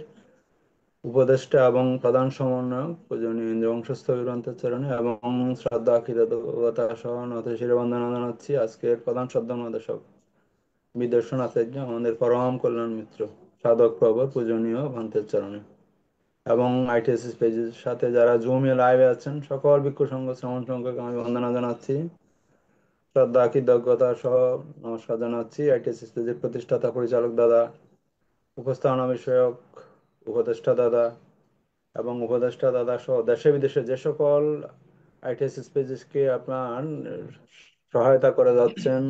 উপদেষ্টা এবং প্রধান সমন্বয়ক পূজনীয় ইন্দ্রবংশস্থ গ্রন্থের চরণে, এবং শ্রদ্ধা কৃতজ্ঞতা সহ নত শিরে বন্দনা জানাচ্ছি আজকের প্রধান শ্রদ্ধা নির্দেশক বিদর্শন আচার্য আমাদের পরম কল্যাণ মিত্র সাধক প্রবর পূজনীয় ভান্তের চরণে, এবং আইটিএস পেজের সাথে যারা জুমে লাইভে আছেন সকল ভিক্ষু সংঘ শ্রমণ সংঘকে আমি বন্দনা জানাচ্ছি, শ্রদ্ধা কৃতজ্ঞতা সহ নমস্কার জানাচ্ছি আইটিএস পেজের প্রতিষ্ঠাতা পরিচালক দাদা, উপস্থাপনা বিষয়ক উপদেষ্টা দাদা এবং উপদেষ্টা দাদা সহ দেশে বিদেশে যে সকল আইটিএস পেজকে আপনার সহায়তা করে যাচ্ছেন,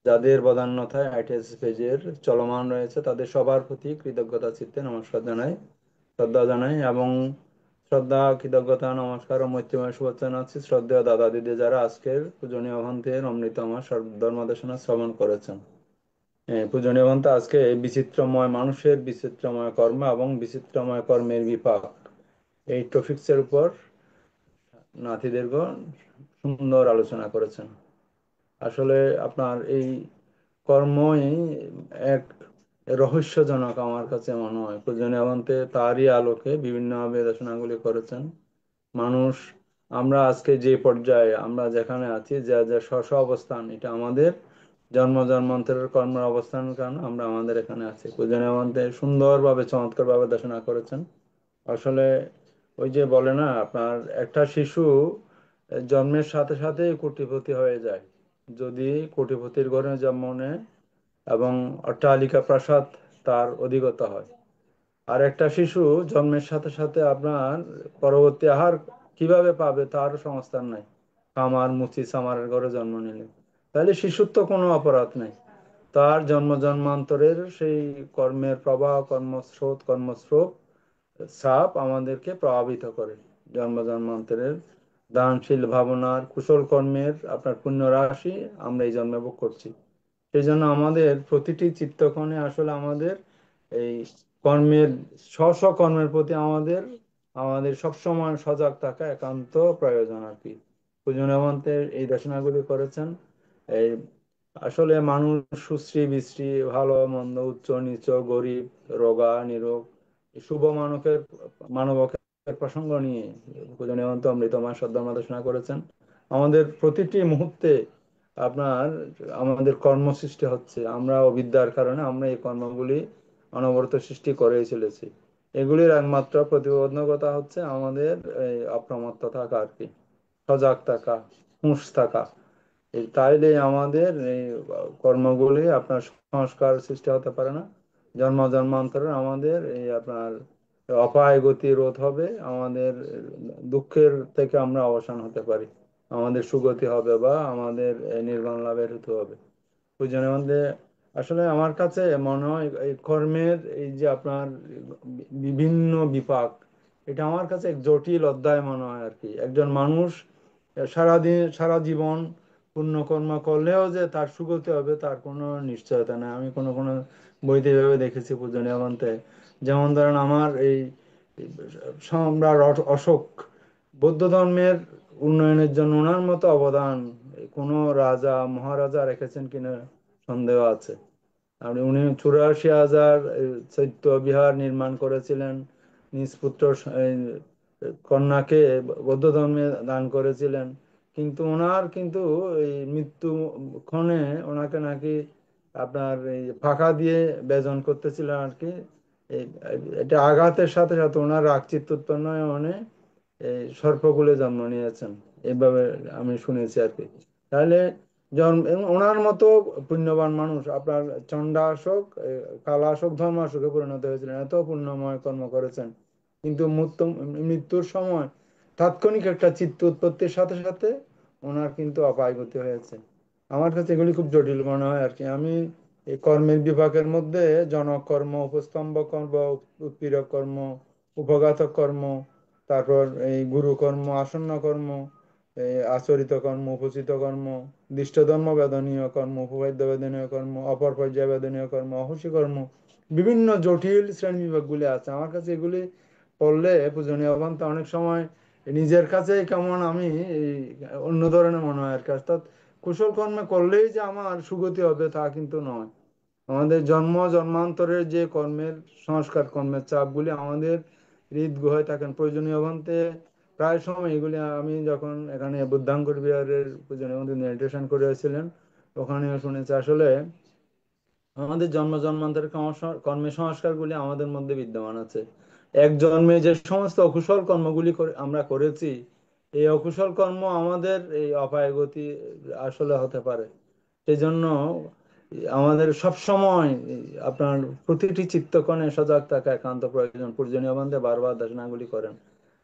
যাদের বদান্যতায় আইটিএস পেজের চলমান রয়েছে, তাদের সবার প্রতি কৃতজ্ঞতা চিত্তে নমস্কার জানাই, শ্রদ্ধা জানাই, এবং শ্রদ্ধা কৃতজ্ঞতা নমস্কার ও মৈত্রীময় শুভেচ্ছা জানাচ্ছি শ্রদ্ধেয় দাদা দিদি যারা আজকের পূজনীয় ভান্তের অমৃতময় ধর্মদেশনা শ্রবণ করেছেন। পূজনীয় ভান্তে আজকে বিচিত্রময় মানুষের বিচিত্রময় কর্ম এবং বিচিত্রময় কর্মের বিপাক, এই টপিক্সের উপর নাতিদীর্ঘ সুন্দর আলোচনা করেছেন। আসলে আপনার এই কর্মই এক রহস্যজনক আমার কাছে মনে হয়। পূজনীয় ভান্তে তারই আলোকে বিভিন্নভাবে দেশনাগুলি করেছেন। মানুষ, আমরা আজকে যে পর্যায়ে আমরা যেখানে আছি, যা যা স্ব অবস্থান, এটা আমাদের জন্ম জন্মান্তরের কর্মের অবস্থানের কারণে আমরা আমাদের এখানে আছি। পূজনীয় ভান্তে সুন্দরভাবে চমৎকারভাবে দেশনা করেছেন। আসলে ওই যে বলে না, আপনার একটা শিশু জন্মের সাথে সাথে কোটিপতি হয়ে যায় যদি কোটিপতির ঘরে জন্ম নেয় এবং অট্টালিকা প্রাসাদ তার অধিগত হয়। আর একটা শিশু জন্মের সাথে সাথে আপনার পরবর্তী আহার কিভাবে পাবে তার সংস্থান নাই, কামার মুচি চামারের ঘরে জন্ম নিলে। তাহলে শিশুর তো কোনো অপরাধ নেই, তার জন্ম জন্মান্তরের সেই কর্মের প্রবাহ, কর্মস্রোত সাপ আমাদেরকে প্রভাবিত করে। জন্ম জন্মান্তরের দানশীল ভাবনার কুশল কর্মের আপনার পুণ্য রাশি আমরা এই জন্মে ভোগ করছি। সেই জন্য আমাদের প্রতিটি চিত্তক্ষণে আসলে আমাদের এই কর্মের স্ব কর্মের প্রতি আমাদের আমাদের সবসময় সজাগ থাকা একান্ত প্রয়োজন আর কি। পূজনীয় ভান্তে এই রচনাগুলি করেছেন। এই আসলে মানুষ সুশ্রী বিশ্রী, ভালো মন্দ, উচ্চ নিচ, গরিব রোগা নিরোগ, এই শুভ মানবকের প্রসঙ্গ নিয়ে পূজনীয় মহন্ত অমৃতময় সদ্ধর্ম দেশনা করেছেন। আমাদের প্রতিটি মুহূর্তে আপনার আমাদের কর্ম সৃষ্টি হচ্ছে, আমরা অবিদ্যার কারণে আমরা এই কর্মগুলি অনবরত সৃষ্টি করেই চলেছি। এগুলির একমাত্র প্রতিবন্ধকতা হচ্ছে আমাদের এই অপ্রমত্ত থাকা আর কি, সজাগ থাকা, হুঁশ থাকা। তাইলে আমাদের এই কর্মগুলি আপনার সংস্কার সৃষ্টি হতে পারে না। জন্ম জন্মান্তরে আমাদের এই আপনার অপায় গতি রোধ হবে, আমাদের দুঃখের থেকে আমরা অবসান হতে পারি, আমাদের সুগতি হবে বা আমাদের নির্বাণ লাভের হেতু হবে। ওই জন্য আমাদের আসলে আমার কাছে মনে হয় এই কর্মের এই যে আপনার বিভিন্ন বিপাক, এটা আমার কাছে এক জটিল অধ্যায় মনে হয় আর কি। একজন মানুষ সারাদিন সারা জীবন পুণ্যকর্ম করলেও যে তার সুগতি হবে তার কোনো নিশ্চয়তা নেই। আমি কোনো কোনো বইতে এভাবে দেখেছি পূজনীয় গ্রন্থে। যেমন ধরেন আমার এই সম্রাট অশোক, বৌদ্ধ ধর্মের উন্নয়নের জন্য ওনার মতো অবদান কোনো রাজা মহারাজা রেখেছেন কিনা সন্দেহ আছে। আপনি উনি ৮৪,০০০ চৈত্য বিহার নির্মাণ করেছিলেন, নিজ পুত্র কন্যাকে বৌদ্ধ ধর্মে দান করেছিলেন। কিন্তু ওনার কিন্তু এই মৃত্যু ক্ষণে ওনাকে নাকি আপনার এই ফাঁকা দিয়ে বেজন করতেছিলেন আর কি। এই- এটা আঘাতের সাথে সাথে ওনার রাগচিত্ত উৎপন্ন হয়ে মানে এই সর্পকুলে জন্ম নিয়েছেন, এইভাবে আমি শুনেছি আর কি। তাহলে এবং ওনার মতো পুণ্যবান মানুষ আপনার চণ্ডাশোক, কালাশোক, ধর্মাশোকে পরিণত হয়েছিলেন, এত পুণ্যময় কর্ম করেছেন। কিন্তু মৃত্যুর সময় তাৎক্ষণিক একটা চিত্ত উৎপত্তির সাথে সাথে ওনার কিন্তু অপায়গতি হয়েছে। আমার কাছে এগুলি খুব জটিল মনে হয় আর কি। আমি এই কর্মের বিভাগের মধ্যে জনক কর্ম, উপস্তম্ভ কর্ম, উৎপীড়ক কর্ম, উপঘাতক কর্ম, তারপর এই গুরু কর্ম, আসন্ন কর্ম, এই আচরিত কর্ম, উপচিত কর্ম, দৃষ্টধর্ম বেদনীয় কর্ম, উপবাদ্য বেদনীয় কর্ম, অপর পর্যায় বেদনীয় কর্ম, অহুষি কর্ম, বিভিন্ন জটিল শ্রেণী বিভাগগুলি আছে। আমার কাছে এগুলি পড়লে পূজনীয় ভগবান অনেক সময় নিজের কাছে কেমন আমি এই অন্য ধরনের মনে হয় আর কি। অর্থাৎ কুশল কর্মে করলেই যে আমার সুগতি হবে তা কিন্তু নয়। আমাদের জন্ম জন্মান্তরের যে কর্মের সংস্কার, কর্মের চাপগুলি আমাদের হৃদ গুহায় থাকেন। প্রয়োজনীয় গ্রন্থে প্রায় সময় এগুলি আমি যখন এখানে বুদ্ধাঙ্কুর বিহারের প্রয়োজনীয় গ্রন্থে মেডিটেশন করেছিলেন, ওখানে শুনেছি আসলে আমাদের জন্ম জন্মান্তরের কর্মের সংস্কারগুলি আমাদের মধ্যে বিদ্যমান আছে। এক জন্মে যে সমস্ত অকুশল কর্মগুলি আমরা করেছি, এই অকুশল কর্ম আমাদের এই অপায়গতি আসলে হতে পারে। সেই জন্য আমাদের সব সময় আপনার প্রতিটি চিত্তকণে সজাগ থাকা একান্ত প্রয়োজন। পূজনীয় বন্ধে বারবার দেশনাগুলি করেন,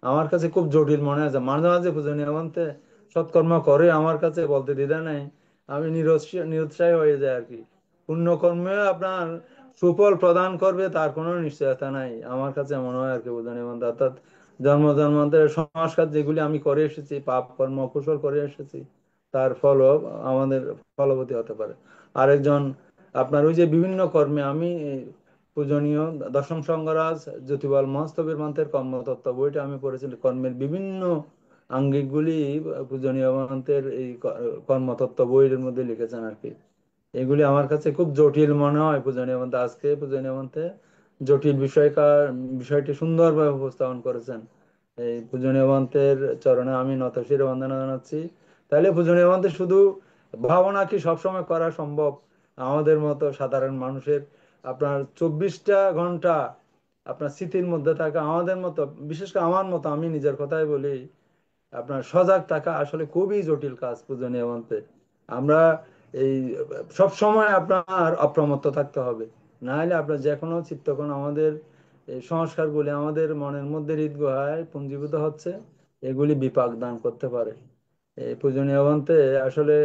আমার কাছে খুব জটিল মনে আছে। মাঝে মাঝে পূজনীয় বন্ধে সৎকর্ম করে আমার কাছে বলতে দ্বিধা নেই, আমি নিরুৎসাহী হয়ে যাই আর কি। পুণ্যকর্মে আপনার সুফল প্রদান করবে তার কোনো নিশ্চয়তা নাই আমার কাছে মনে হয় আর কি পূজনীয় বন্ধে। অর্থাৎ জন্ম জন্মান্তরের সংস্কার যেগুলি আমি করে এসেছি, পাপ কর্ম কুশল করে এসেছি, তার ফলও আমাদের ফলবতী হতে পারে। আরেকজন আপনার ওই যে বিভিন্ন কর্মে আমি পূজনীয় দশম সঙ্গরাজ জ্যোতিবাল মহাস্তবীর মন্ত্রের কর্মতত্ত্ব বইটা আমি পড়েছি। কর্মের বিভিন্ন আঙ্গিকগুলি পূজনীয় মন্ত্রের এই কর্মতত্ত্ব বইয়ের মধ্যে লিখেছেন আর কি। এগুলি আমার কাছে খুব জটিল মনে হয় পূজনীয় মন্ত্রে। আজকে পূজনীয় মন্ত্রে জটিল বিষয়টি সুন্দরভাবে উপস্থাপন করেছেন। এই পূজনীয় মন্ত্রের চরণে আমি নতশিরে বন্দনা জানাচ্ছি। তাহলে পূজনীয় মন্ত্রে শুধু ভাবনা কি সবসময় করা সম্ভব? আমাদের মতো সাধারণ মানুষের আপনার ২৪টা ঘন্টা আপনার স্মৃতির মধ্যে থাকা, আমাদের মতো বিশেষ করে আমার মতো, আমি নিজের কথাই বলি, আপনার সজাগ থাকা আসলে খুবই জটিল কাজ পূজনীয় মন্ত্রে। আমরা এই সব সময় আপনার অপ্রমত্ত থাকতে হবে, না হলে আপনার যে কোনো চিত্তকণ আমাদের এই সংস্কারগুলি আমাদের মনের মধ্যে হৃদগুহায় পুঞ্জীভূত হচ্ছে, এগুলি বিপাক দান করতে পারে। এই পূজনীয় গ্রন্থে আসলে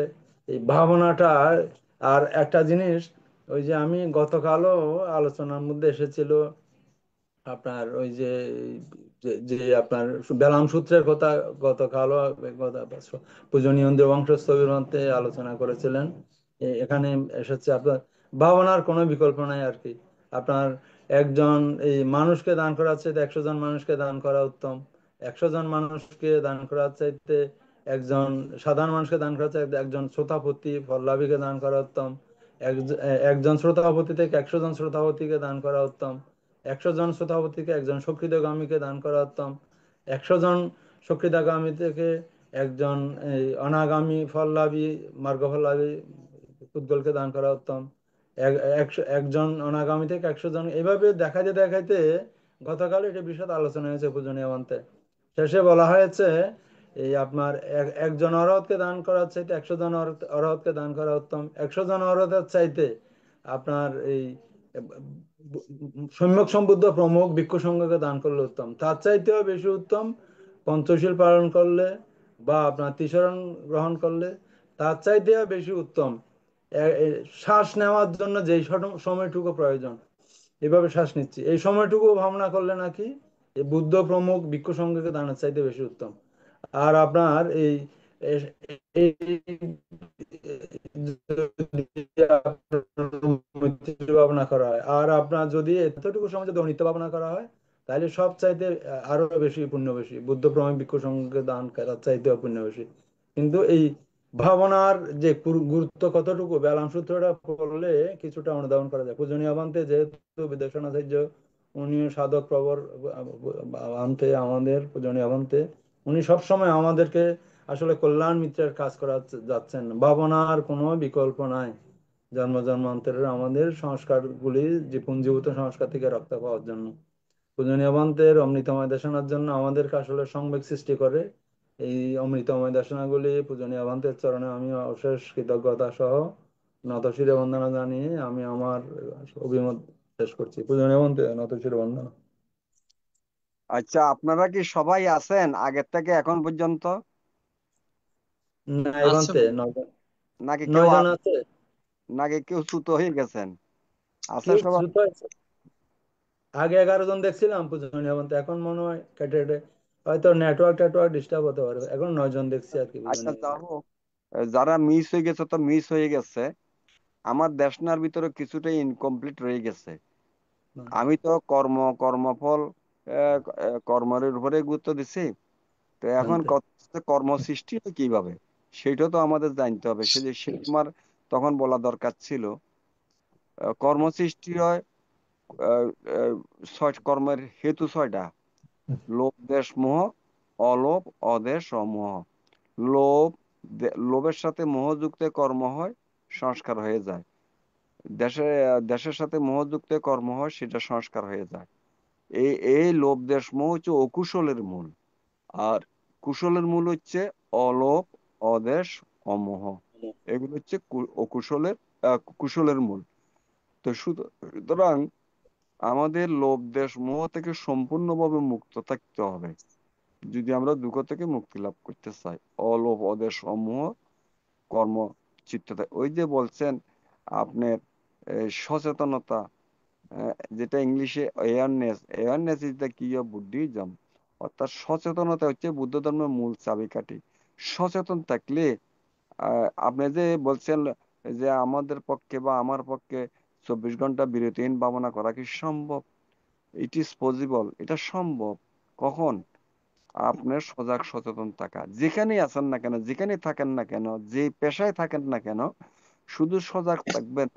এই ভাবনাটা। আর একটা জিনিস, ওই যে আমি গতকালও আলোচনার মধ্যে এসেছিল আপনার ওই যে যে আপনার বেলাম সূত্রের কথা গতকালও পূজনীয় বংশস্থবির মধ্যে আলোচনা করেছিলেন। এখানে এসেছে আপনার ভাবনার কোনো বিকল্প নাই আর কি। আপনার একজন এই মানুষকে দান করার চাইতে ১০০ জন মানুষকে দান করা উত্তম, ১০০ জন মানুষকে দান করার চাইতে একজন সাধারণ মানুষকে দান করা হচ্ছে, একজন শ্রোতাপতি পল্লবীকে দান করা উত্তম, একজন শ্রোতাপতি থেকে 100 জন শ্রোতাপতিকে দান করা উত্তম, 100 জন শ্রোতাপতিকে একজন সক্রিয়গামীকে দান করা উত্তম, 100 জন সক্রিয়গামী থেকে একজন এই অনাগামী পল্লবী মার্গফল্লবী পুদ্গলকে দান করা উত্তম, একজন অনাগামী থেকে 100 জন, এইভাবে দেখাইতে দেখাইতে গতকাল এটা বিশদ আলোচনা হয়েছে পূজনীয় মন্ত্রে। শেষে বলা হয়েছে এই আপনার একজন অরহতকে দান করার চাইতে 100 জন অরহতকে দান করা উত্তম, 100 জন অরহতের চাইতে আপনার এই সম্যক সম্বুদ্ধ প্রমুখ ভিক্ষু সংঘকে দান করলে উত্তম, তার চাইতেও বেশি উত্তম পঞ্চশীল পালন করলে বা আপনার তিসরণ গ্রহণ করলে, তার চাইতেও বেশি উত্তম শ্বাস নেওয়ার জন্য যেই সময়টুকু প্রয়োজন, এভাবে শ্বাস নিচ্ছি এই সময়টুকু ভাবনা করলে নাকি এই বুদ্ধ প্রমুখ ভিক্ষু সংঘকে দানের চাইতে বেশি উত্তম। আর আপনার এই ভাবনা করা হয়, আর আপনার যদি এতটুকু সময় যদি অনিত্য ভাবনা করা হয়, তাহলে সব চাইতে আরো বেশি পুণ্য বেশি, বুদ্ধ প্রমুখ ভিক্ষু সংঘকে দান করার চাইতেও পুণ্য বেশি। কিন্তু এই ভাবনার যে গুরুত্ব কতটুকু বেলাম সূত্রটা পড়লে কিছুটা অনুধাবন করা যায়। পূজনীয় ভান্তে যেহেতু বিদেশনাচার্য উনি সাধক প্রবর ভান্তে, আমাদের পূজনীয় ভান্তে উনি সবসময় আমাদেরকে আসলে কল্যাণ মিত্রের কাজ করা যাচ্ছেন, ভাবনার কোনো বিকল্প নাই। জন্ম জন্মান্তরের আমাদের সংস্কারগুলি যে পুঞ্জীভূত সংস্কার থেকে রক্ষা পাওয়ার জন্য পূজনীয় ভান্তের অমৃতময় দেশনার জন্য আমাদেরকে আসলে সংবেগ সৃষ্টি করে। এই অমৃতময় দেশনাগুলি পূজনীয় ভান্তের চরণে আমি অশেষ কৃতজ্ঞতা সহ নতশিরে বন্দনা জানিয়ে আমি আমার অভিমত শেষ করছি। পূজনীয় ভান্তে নতশিরে বন্দনা। আচ্ছা, আপনারা কি সবাই আছেন আগের থেকে এখন পর্যন্ত, না এই ভান্তে নাকি কেউ 9 জন আছে, নাকি কেউ চ্যুত হয়ে গেছেন? আছে কেউ সবাই? চ্যুত হয়েছে। আগে 11 জন দেখছিলাম পূজনীয় ভান্তে, এখন মনে হয় কেটে কেটে হয়তো নেটওয়ার্ক ডিস্টার্ব হতে পারে, এখন 9 জন দেখছি আর কি আচ্ছা, পূজনীয়। যা হোক, যারা মিস হয়ে গেছে তো মিস হয়ে গেছে। আমার দেশনার ভিতরে কিছুটা ইনকমপ্লিট রয়ে গেছে। আমি তো কর্মফল কর্মের উপরে গুরুত্ব দিছি। তো এখন কর্ম সৃষ্টি হয় কিভাবে সেটা তো আমাদের জানতে হবে। সে আমার তখন বলা দরকার ছিল। কর্ম সৃষ্টি হয় কর্মের হেতু 6টা: লোভ, দেশ, মোহ, অলোভ, অদেশ, অমোহ। লোভের সাথে মোহযুক্ত কর্ম হয়, সংস্কার হয়ে যায়। দেশের সাথে মোহযুক্ত কর্ম হয়, সেটা সংস্কার হয়ে যায়। এই লোভ, দেশ, মোহ হচ্ছে অকুশলের মূল। আর কুশলের মূল হচ্ছে অলোভ, অদেশ, অমোহ। এগুলো হচ্ছে কুশলের মূল। তো সুতরাং আমাদের লোভ, দেশ, মোহ থেকে সম্পূর্ণভাবে মুক্ত থাকতে হবে যদি আমরা দুঃখ থেকে মুক্তি লাভ করতে চাই। অলোভ, অদেশ, অমোহ কর্ম চিত্ততা, ওই যে বলছেন আপনার সচেতনতা, যেটা ইংলিশে অ্যাওয়ারনেস ইজ দ্য কি অফ বুদ্ধিজম। অর্থাৎ সচেতনতা হচ্ছে বুদ্ধ ধর্মের মূল চাবিকাঠি। সচেতন থাকলে আপনি যে বলছেন যে আমাদের পক্ষে বা আমার পক্ষে 24 ঘন্টা বিরতিহীন ভাবনা করা কি সম্ভব? ইট ইজ পসিবল, এটা সম্ভব। কখন? আপনার সজাগ সচেতন থাকা, যেখানেই আছেন না কেন, যেখানে থাকেন না কেন, যে পেশায় থাকেন না কেন, শুধু সজাগ থাকবেন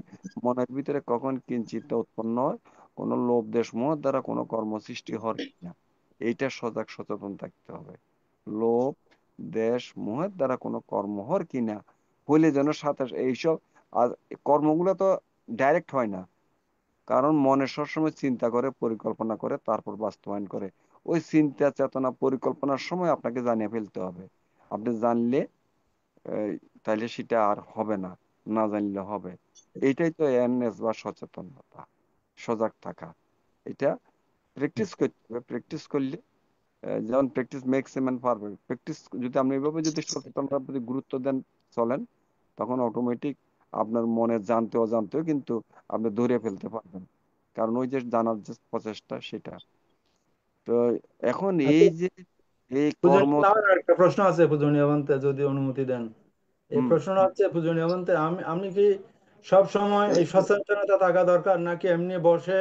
মনের ভিতরে কখন কিঞ্চিত উৎপন্ন হয়, কোন লোভ, দেশ, মোহ দ্বারা কোনো কর্ম সৃষ্টি হওয়ার কিনা, এইটা সজাগ সচেতন থাকতে হবে। লোভ, দেশ, মোহের দ্বারা কোনো কর্ম হওয়ার কিনা হইলে যেন সাথে এইসব। আর কর্মগুলো তো ডাইরেক্ট হয় না, কারণ মনে সবসময় চিন্তা করে, পরিকল্পনা করে, তারপর বাস্তবায়ন করে। ওই চিন্তা, চেতনা, পরিকল্পনার সময় আপনাকে জানিয়ে ফেলতে হবে। আপনি জানলে তাইলে সেটা আর হবে না, না জানলে হবে। এইটাই তো অ্যাওয়ারনেস বা সচেতনতা, সজাগ থাকা। এটা প্র্যাকটিস করতে হবে। প্র্যাকটিস করলে যেমন practice makes a man perfect. Practice যদি আপনি এভাবে যদি সচেতনতার প্রতি গুরুত্ব দেন, চলেন, তখন অটোমেটিক আপনার মনে জানতে অজান্তেও কিন্তু আপনি ধরে ফেলতে পারবেন, কারণ ওই যে জানার যে প্রচেষ্টা সেটা। তো এখন এই যে এই কর্ম। একটা প্রশ্ন আছে পূজনীয় ভান্তে, যদি অনুমতি দেন। এই প্রশ্নটা হচ্ছে পূজনীয় ভান্তে, আমি কি সব সময় এই সচেতনতা থাকা দরকার, নাকি এমনি বসে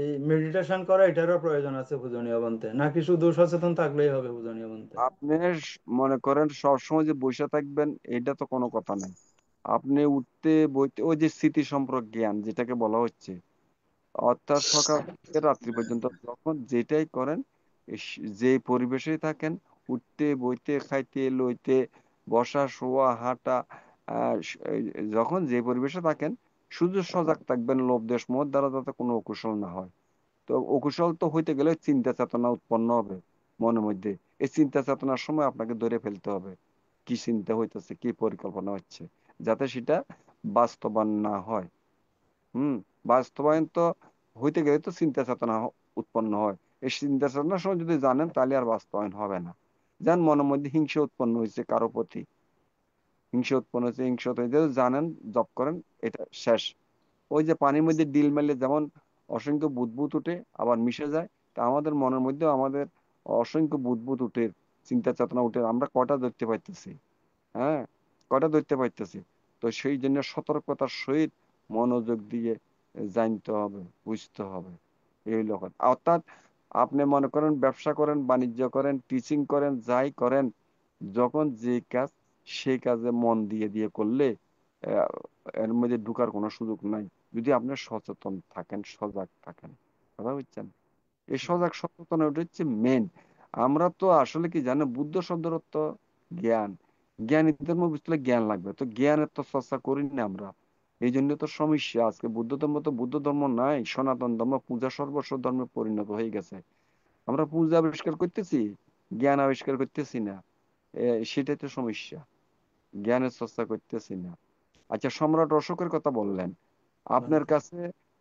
এই মেডিটেশন করা এটারও প্রয়োজন আছে পূজনীয় বন্তে, নাকি শুধু সচেতন থাকলেই হবে পূজনীয় বন্তে? আপনি মনে করেন সবসময় যে বসে থাকবেন এটা তো কোনো কথা নাই। আপনি উঠতে বইতে ওই যে স্মৃতি সম্পর্ক জ্ঞান যেটাকে বলা হচ্ছে, অর্থাৎ সকাল থেকে রাত্রি পর্যন্ত যখন যেটাই করেন, যে পরিবেশেই থাকেন, উঠতে বইতে খাইতে লইতে বসা শোয়া হাঁটা, এই যখন যে পরিবেশে থাকেন শুধু সজাগ থাকবেন লোভ দেশ মোহ দ্বারা যাতে কোনো অকুশল না হয়। তো অকুশল তো হইতে গেলে চিন্তা চেতনা উৎপন্ন হবে মনের মধ্যে। এই চিন্তা চেতনার সময় আপনাকে ধরে ফেলতে হবে কি চিন্তা হইতেছে, কি পরিকল্পনা হচ্ছে, যাতে সেটা বাস্তবায়ন না হয়। হুম। বাস্তবায়ন তো হইতে গেলে তো চিন্তা চেতনা উৎপন্ন হয়। এই চিন্তা চেতনার সময় যদি জানেন তাহলে আর বাস্তবায়ন হবে না। যেন মনের মধ্যে হিংসা উৎপন্ন হয়েছে কারো প্রতি, হিংসা উৎপন্ন হয়েছে, হিংসা যদি জানেন জপ করেন, এটা শেষ। ওই যে পানির মধ্যে ডিল মারলে যেমন অসংখ্য বুদবুদ উঠে আবার মিশে যায়, তা আমাদের মনের মধ্যেও আমাদের অসংখ্য বুদবুদ উঠে, চিন্তা চেতনা উঠে, আমরা কয়টা ধরতে পারতেছি? হ্যাঁ, কয়টা ধরতে পারতেছি? তো সেই জন্য সতর্কতার সহিত মনোযোগ দিয়ে জানতে হবে, বুঝতে হবে। এই হইলো কথা। অর্থাৎ আপনি মনে করেন ব্যবসা করেন, বাণিজ্য করেন, টিচিং করেন, যাই করেন, যখন যে কাজ সেই কাজে মন দিয়ে দিয়ে করলে আহ, এর মধ্যে ঢুকার কোনো সুযোগ নাই, যদি আপনি সচেতন থাকেন, সজাগ থাকেন। কথা বুঝছেন? এই সজাগ সচেতন ওটা হচ্ছে মেন। আমরা তো আসলে কি জানো, বুদ্ধ শব্দের অর্থ জ্ঞান। জ্ঞানীদের মধ্যে বুঝতে হলে জ্ঞান লাগবে, তো জ্ঞানের তো চর্চা করি না আমরা। এই জন্য তো সমস্যা। আজকে বুদ্ধ ধর্ম তো বুদ্ধ ধর্ম নাই, সনাতন ধর্ম পূজা সর্বস্ব ধর্মে পরিণত হয়ে গেছে। আমরা পূজা আবিষ্কার করতেছি, জ্ঞান আবিষ্কার করতেছি না। সেটাই তো সমস্যা, জ্ঞানের চর্চা করতেছি না। আচ্ছা, সম্রাট অশোকের কথা বললেন, আপনার কাছে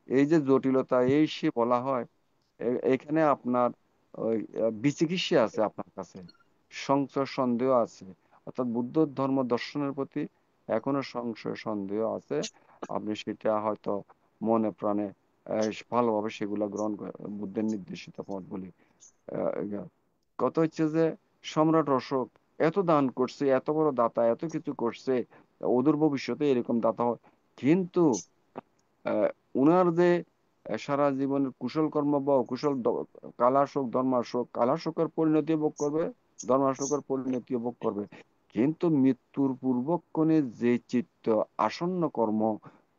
এই যে জটিলতা এই সে বলা হয়, এখানে আপনার ওই বিচিকিৎসা আছে আপনার কাছে, সংশয় সন্দেহ আছে, অর্থাৎ বুদ্ধ ধর্ম দর্শনের প্রতি এখনো সংশয় সন্দেহ আছে। আপনি সেটা হয়তো মনে প্রাণে ভালোভাবে সেগুলো গ্রহণ করে বুদ্ধের নির্দেশিত পথগুলি। কত হচ্ছে যে সম্রাট অশোক এত দান করছে, এত বড় দাতা, এত কিছু করছে, অদূর ভবিষ্যতে এরকম দাতা হয়, কিন্তু উনার যে সারা জীবনের কুশল কর্ম বা অকুশল কালাশোক ধর্মাশোক, কালাশোকের পরিণতি ভোগ করবে, ধর্মাশোকের পরিণতি ভোগ করবে, কিন্তু মৃত্যুর পূর্বক্ষণে যে চিত্ত আসন্ন কর্ম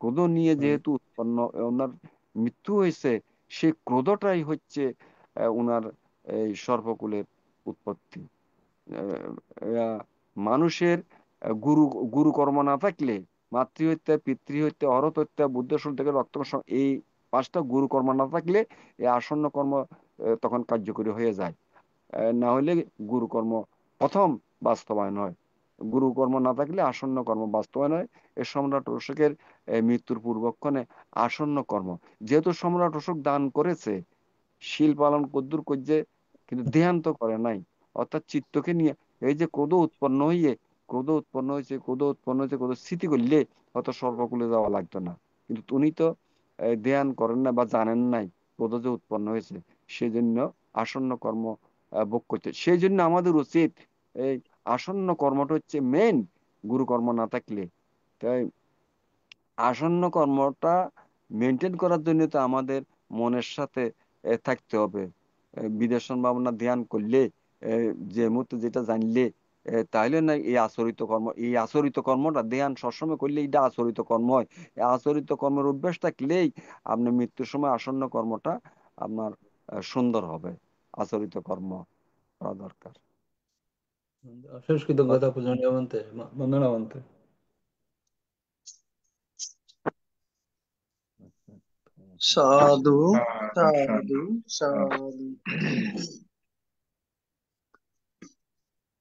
ক্রোধ নিয়ে যেহেতু উৎপন্ন, ওনার মৃত্যু হয়েছে, সেই ক্রোধটাই হচ্ছে উনার এই সর্বকুলের উৎপত্তি। আহ, মানুষের গুরু গুরু কর্ম না থাকলে মাতৃ হত্যা, পিতৃ হত্যা, অরত হত্যা, বুদ্ধ শুল থেকে রক্ত এই পাঁচটা গুরু কর্ম না থাকলে এই আসন্ন কর্ম তখন কার্যকরী হয়ে যায়। না হলে গুরু কর্ম প্রথম বাস্তবায়ন হয়। গুরু কর্ম না থাকলে আসন্ন কর্ম বাস্তবায়ন হয়। এই সম্রাট অশোকের মৃত্যুর পূর্বক্ষণে আসন্ন কর্ম, যেহেতু সম্রাট অশোক দান করেছে, শীল পালন কদ্দুর করছে, কিন্তু ধ্যান তো করে নাই। অর্থাৎ চিত্তকে নিয়ে এই যে ক্রোধ উৎপন্ন হইয়ে, ক্রোধ উৎপন্ন হয়েছে, ক্রোধ উৎপন্ন হয়েছে, ক্রোধ স্মৃতি করলে হয়তো সর্বকুলে যাওয়া লাগতো না। কিন্তু উনি তো ধ্যান করেন না বা জানেন নাই ক্রোধ যে উৎপন্ন হয়েছে, সেজন্য আসন্ন কর্ম ভোগ করতে। সেই জন্য আমাদের উচিত এই আসন্ন কর্মটা হচ্ছে মেন, গুরু কর্ম না থাকলে। তাই আসন্ন কর্মটা মেনটেন করার জন্য তো আমাদের মনের সাথে থাকতে হবে। বিদর্শন ভাবনা ধ্যান করলে, যে মুহূর্তে যেটা জানলে, তাইলে না এই আচরিত কর্ম, এই আচরিত কর্মটা ধ্যান সবসময় করলে এটা আচরিত কর্ম হয়। এই আচরিত কর্মের অভ্যাস থাকলেই আপনি মৃত্যুর সময় আসন্ন কর্মটা আপনার সুন্দর হবে। আচরিত কর্ম করা দরকার। অশেষ কৃতজ্ঞতা পূজনীয় বন্তে, বন্দনা বন্তে। সাধু সাধু সাধু।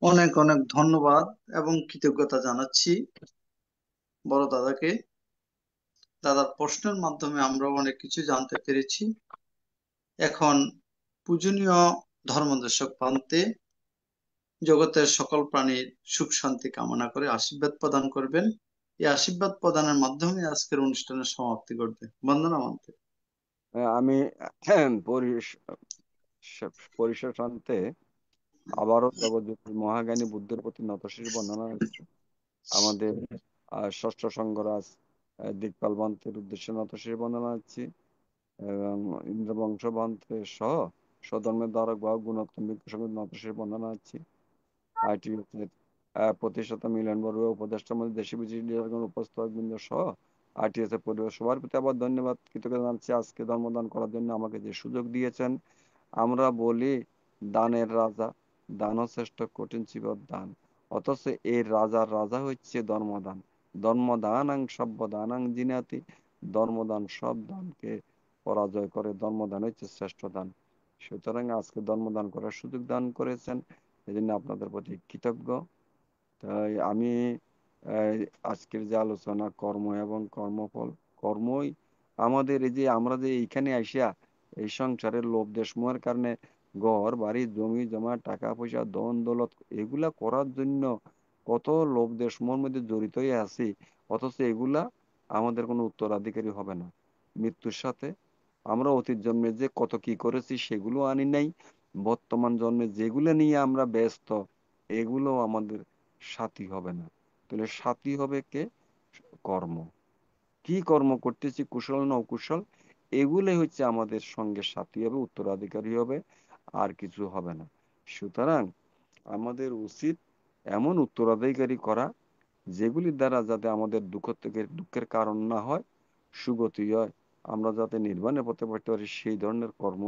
অনেক অনেক ধন্যবাদ এবং কৃতজ্ঞতা জানাচ্ছি বড় দাদাকে। দাদার প্রশ্নের মাধ্যমে আমরা অনেক কিছু জানতে পেরেছি। এখন পূজনীয় ধর্মদেশক পান্তে জগতের সকল প্রাণীর সুখ শান্তি কামনা করে আশীর্বাদ প্রদান করবেন। এই আশীর্বাদ প্রদানের মাধ্যমে আজকের অনুষ্ঠানের সমাপ্তি ঘটবে। বন্দনা মান্তে। আমি পরিশেষান্তে আবারও জগৎ মহাজ্ঞানী বুদ্ধের প্রতি নতশির বন্দনা হচ্ছে। আমাদের ষষ্ঠ সঙ্গরাজ দিকপাল বন্তের উদ্দেশ্যে নতশির বন্দনা হচ্ছি। এবং ইন্দ্রবংশ বান্তে সহ স্বধর্মের দ্বারক বাহক গুণোত্তম ভিক্ষু সঙ্গে নতশির বন্দনা আছি। আইটি প্রতিষ্ঠাতা মিলন বড়ুয়া উপদেষ্টার মধ্যে দেশি বিদেশি লিডারগণ উপস্থাপক বৃন্দ সহ আইটিএস এর পরিবার সবার প্রতি আবার ধন্যবাদ কৃতজ্ঞতা জানাচ্ছি আজকে ধর্মদান করার জন্য আমাকে যে সুযোগ দিয়েছেন। আমরা বলি দানের রাজা, দান শ্রেষ্ঠ কঠিন চিবর দান, অথচ এই রাজার রাজা হচ্ছে ধর্মদান। ধর্মদানাং সভ্যদানাং জিনাতি, ধর্মদান সব দানকে পরাজয় করে, ধর্মদান হচ্ছে শ্রেষ্ঠ দান। সুতরাং আজকে ধর্মদান করার সুযোগ দান করেছেন, এই জন্য আপনাদের প্রতি কৃতজ্ঞ। তাই আমি আজকের যে আলোচনা কর্ম এবং কর্মফল, কর্মই আমাদের এই যে আমরা যে এইখানে আইসা এই সংসারের লোভ দেশমোহের কারণে ঘর বাড়ি জমি জমা টাকা পয়সা ধন দৌলত এগুলা করার জন্য কত লোভ দেশমোহের মধ্যে জড়িত হয়ে আছি, অথচ এগুলা আমাদের কোনো উত্তরাধিকারী হবে না মৃত্যুর সাথে। আমরা অতীত জন্মে যে কত কি করেছি সেগুলো আনি নাই, বর্তমান জন্মে যেগুলো নিয়ে আমরা ব্যস্ত এগুলো আমাদের সাথী হবে না। তাহলে সাথী হবে কে? কর্ম। কি কর্ম করতেছি, কুশল না অকুশল, এগুলোই হচ্ছে আমাদের সঙ্গে সাথী হবে, উত্তরাধিকারী হবে, আর কিছু হবে না। সুতরাং আমাদের উচিত এমন উত্তরাধিকারী করা যেগুলির দ্বারা যাতে আমাদের দুঃখের কারণ না হয়, সুগতি হয়, আমরা যাতে নির্বাণে পথে পড়তে পারি, সেই ধরনের কর্ম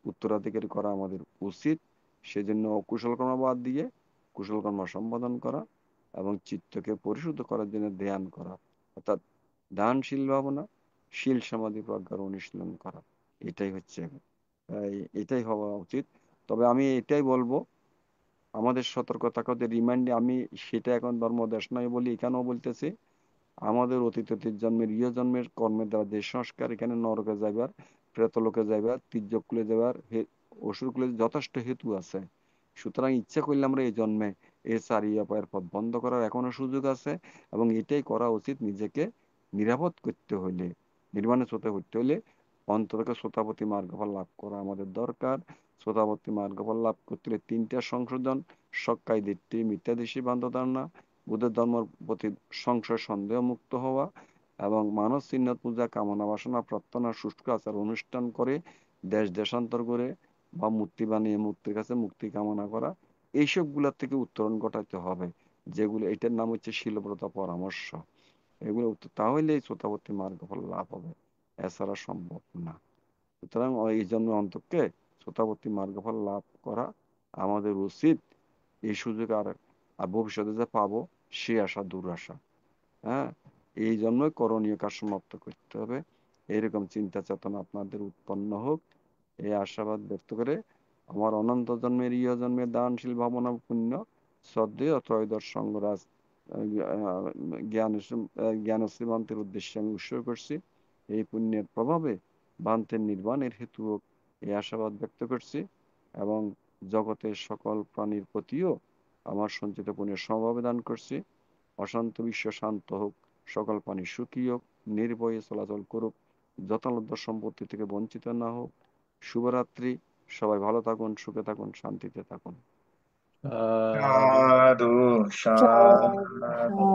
উত্তরাধিকারী করা আমাদের উচিত। সেজন্য অকুশল কর্ম বাদ দিয়ে কুশল কর্ম সম্পাদন করা এবং চিত্তকে পরিশুদ্ধ করার জন্য ধ্যান করা, অর্থাৎ দানশীল ভাবনা, শীল সমাধি প্রজ্ঞার অনুশীলন করা, এটাই হচ্ছে এটাই হওয়া উচিত। তবে আমি এটাই বলবো, আমাদের সতর্ক থাকতে রিমাইন্ডে, আমি সেটা এখন ধর্মদেশ নয় বলি এখানেও বলতেছি, আমাদের অতীতের জন্মের ইহ জন্মের কর্মের দ্বারা যে সংস্কার, এখানে নরকে যাইবার, প্রেতলোকে যাইবার, তির্যকুলে যাইবার, অসুরকুলে যথেষ্ট হেতু আছে। সুতরাং ইচ্ছা করলে আমরা এই জন্মে এই চারিয়া পায়ের পথ বন্ধ করার এখনো সুযোগ আছে, এবং এটাই করা উচিত। নিজেকে নিরাপদ করতে হইলে, নির্মাণে শ্রোতা করতে হইলে অন্তরকে শ্রোতাপতি মার্গফল লাভ করা আমাদের দরকার। শ্রোতাপতি মার্গফল লাভ করতে হলে 3টা সংশোধন: সক্কায় দৃষ্টি, মিথ্যা দৃষ্টি, ভ্রান্ত ধারণা, বুদ্ধের ধর্মের প্রতি সংশয় সন্দেহ মুক্ত হওয়া, এবং মানব চিহ্ন পূজা, কামনা বাসনা প্রার্থনা শুষ্ক আচার অনুষ্ঠান করে দেশ দেশান্তর করে বা মূর্তি বানিয়ে মূর্তির কাছে মুক্তি কামনা করা, এইসব গুলার থেকে উত্তরণ ঘটাতে হবে। যেগুলো, এটার নাম হচ্ছে শীলব্রত পরামর্শ। এগুলো তাহলে এই শ্রোতাবর্তী মার্গফল লাভ হবে, এছাড়া সম্ভব না। সুতরাং এই জন্য অন্তকে শ্রোতাবর্তী মার্গফল লাভ করা আমাদের উচিত। এই সুযোগ আর ভবিষ্যতে যে পাবো সে আশা দুরাশা। হ্যাঁ, এই জন্যই করণীয় কাজ সমাপ্ত করতে হবে। এরকম চিন্তা চেতনা আপনাদের উৎপন্ন হোক, এই আশাবাদ ব্যক্ত করে আমার অনন্ত জন্মের ইহ জন্মের দানশীল ভাবনা পুণ্য শ্রদ্ধেয় ত্রয়োদশ সঙ্গরাজ জ্ঞানশ্রী বান্তের উদ্দেশ্যে আমি উৎসর্গ করছি। এই পুণ্যের প্রভাবে বান্তের নির্বাণের হেতু হোক, এই আশাবাদ ব্যক্ত করছি, এবং জগতের সকল প্রাণীর প্রতিও আমার সঞ্চিত পুণ্যের সমভাবে দান করছি। অশান্ত বিশ্ব শান্ত হোক, সকল প্রাণী সুখী হোক, নির্ভয়ে চলাচল করুক, যথালব্ধ সম্পত্তি থেকে বঞ্চিত না হোক। শুভরাত্রি, সবাই ভালো থাকুন, সুখে থাকুন, শান্তিতে থাকুন। সাধু সাধু সাধু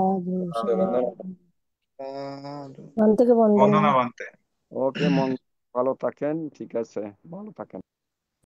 সাধু সাধু। বান্তেকে বন্দনা। বন্দনা বান্তে। ওকে, ভালো থাকেন, ঠিক আছে, ভালো থাকেন।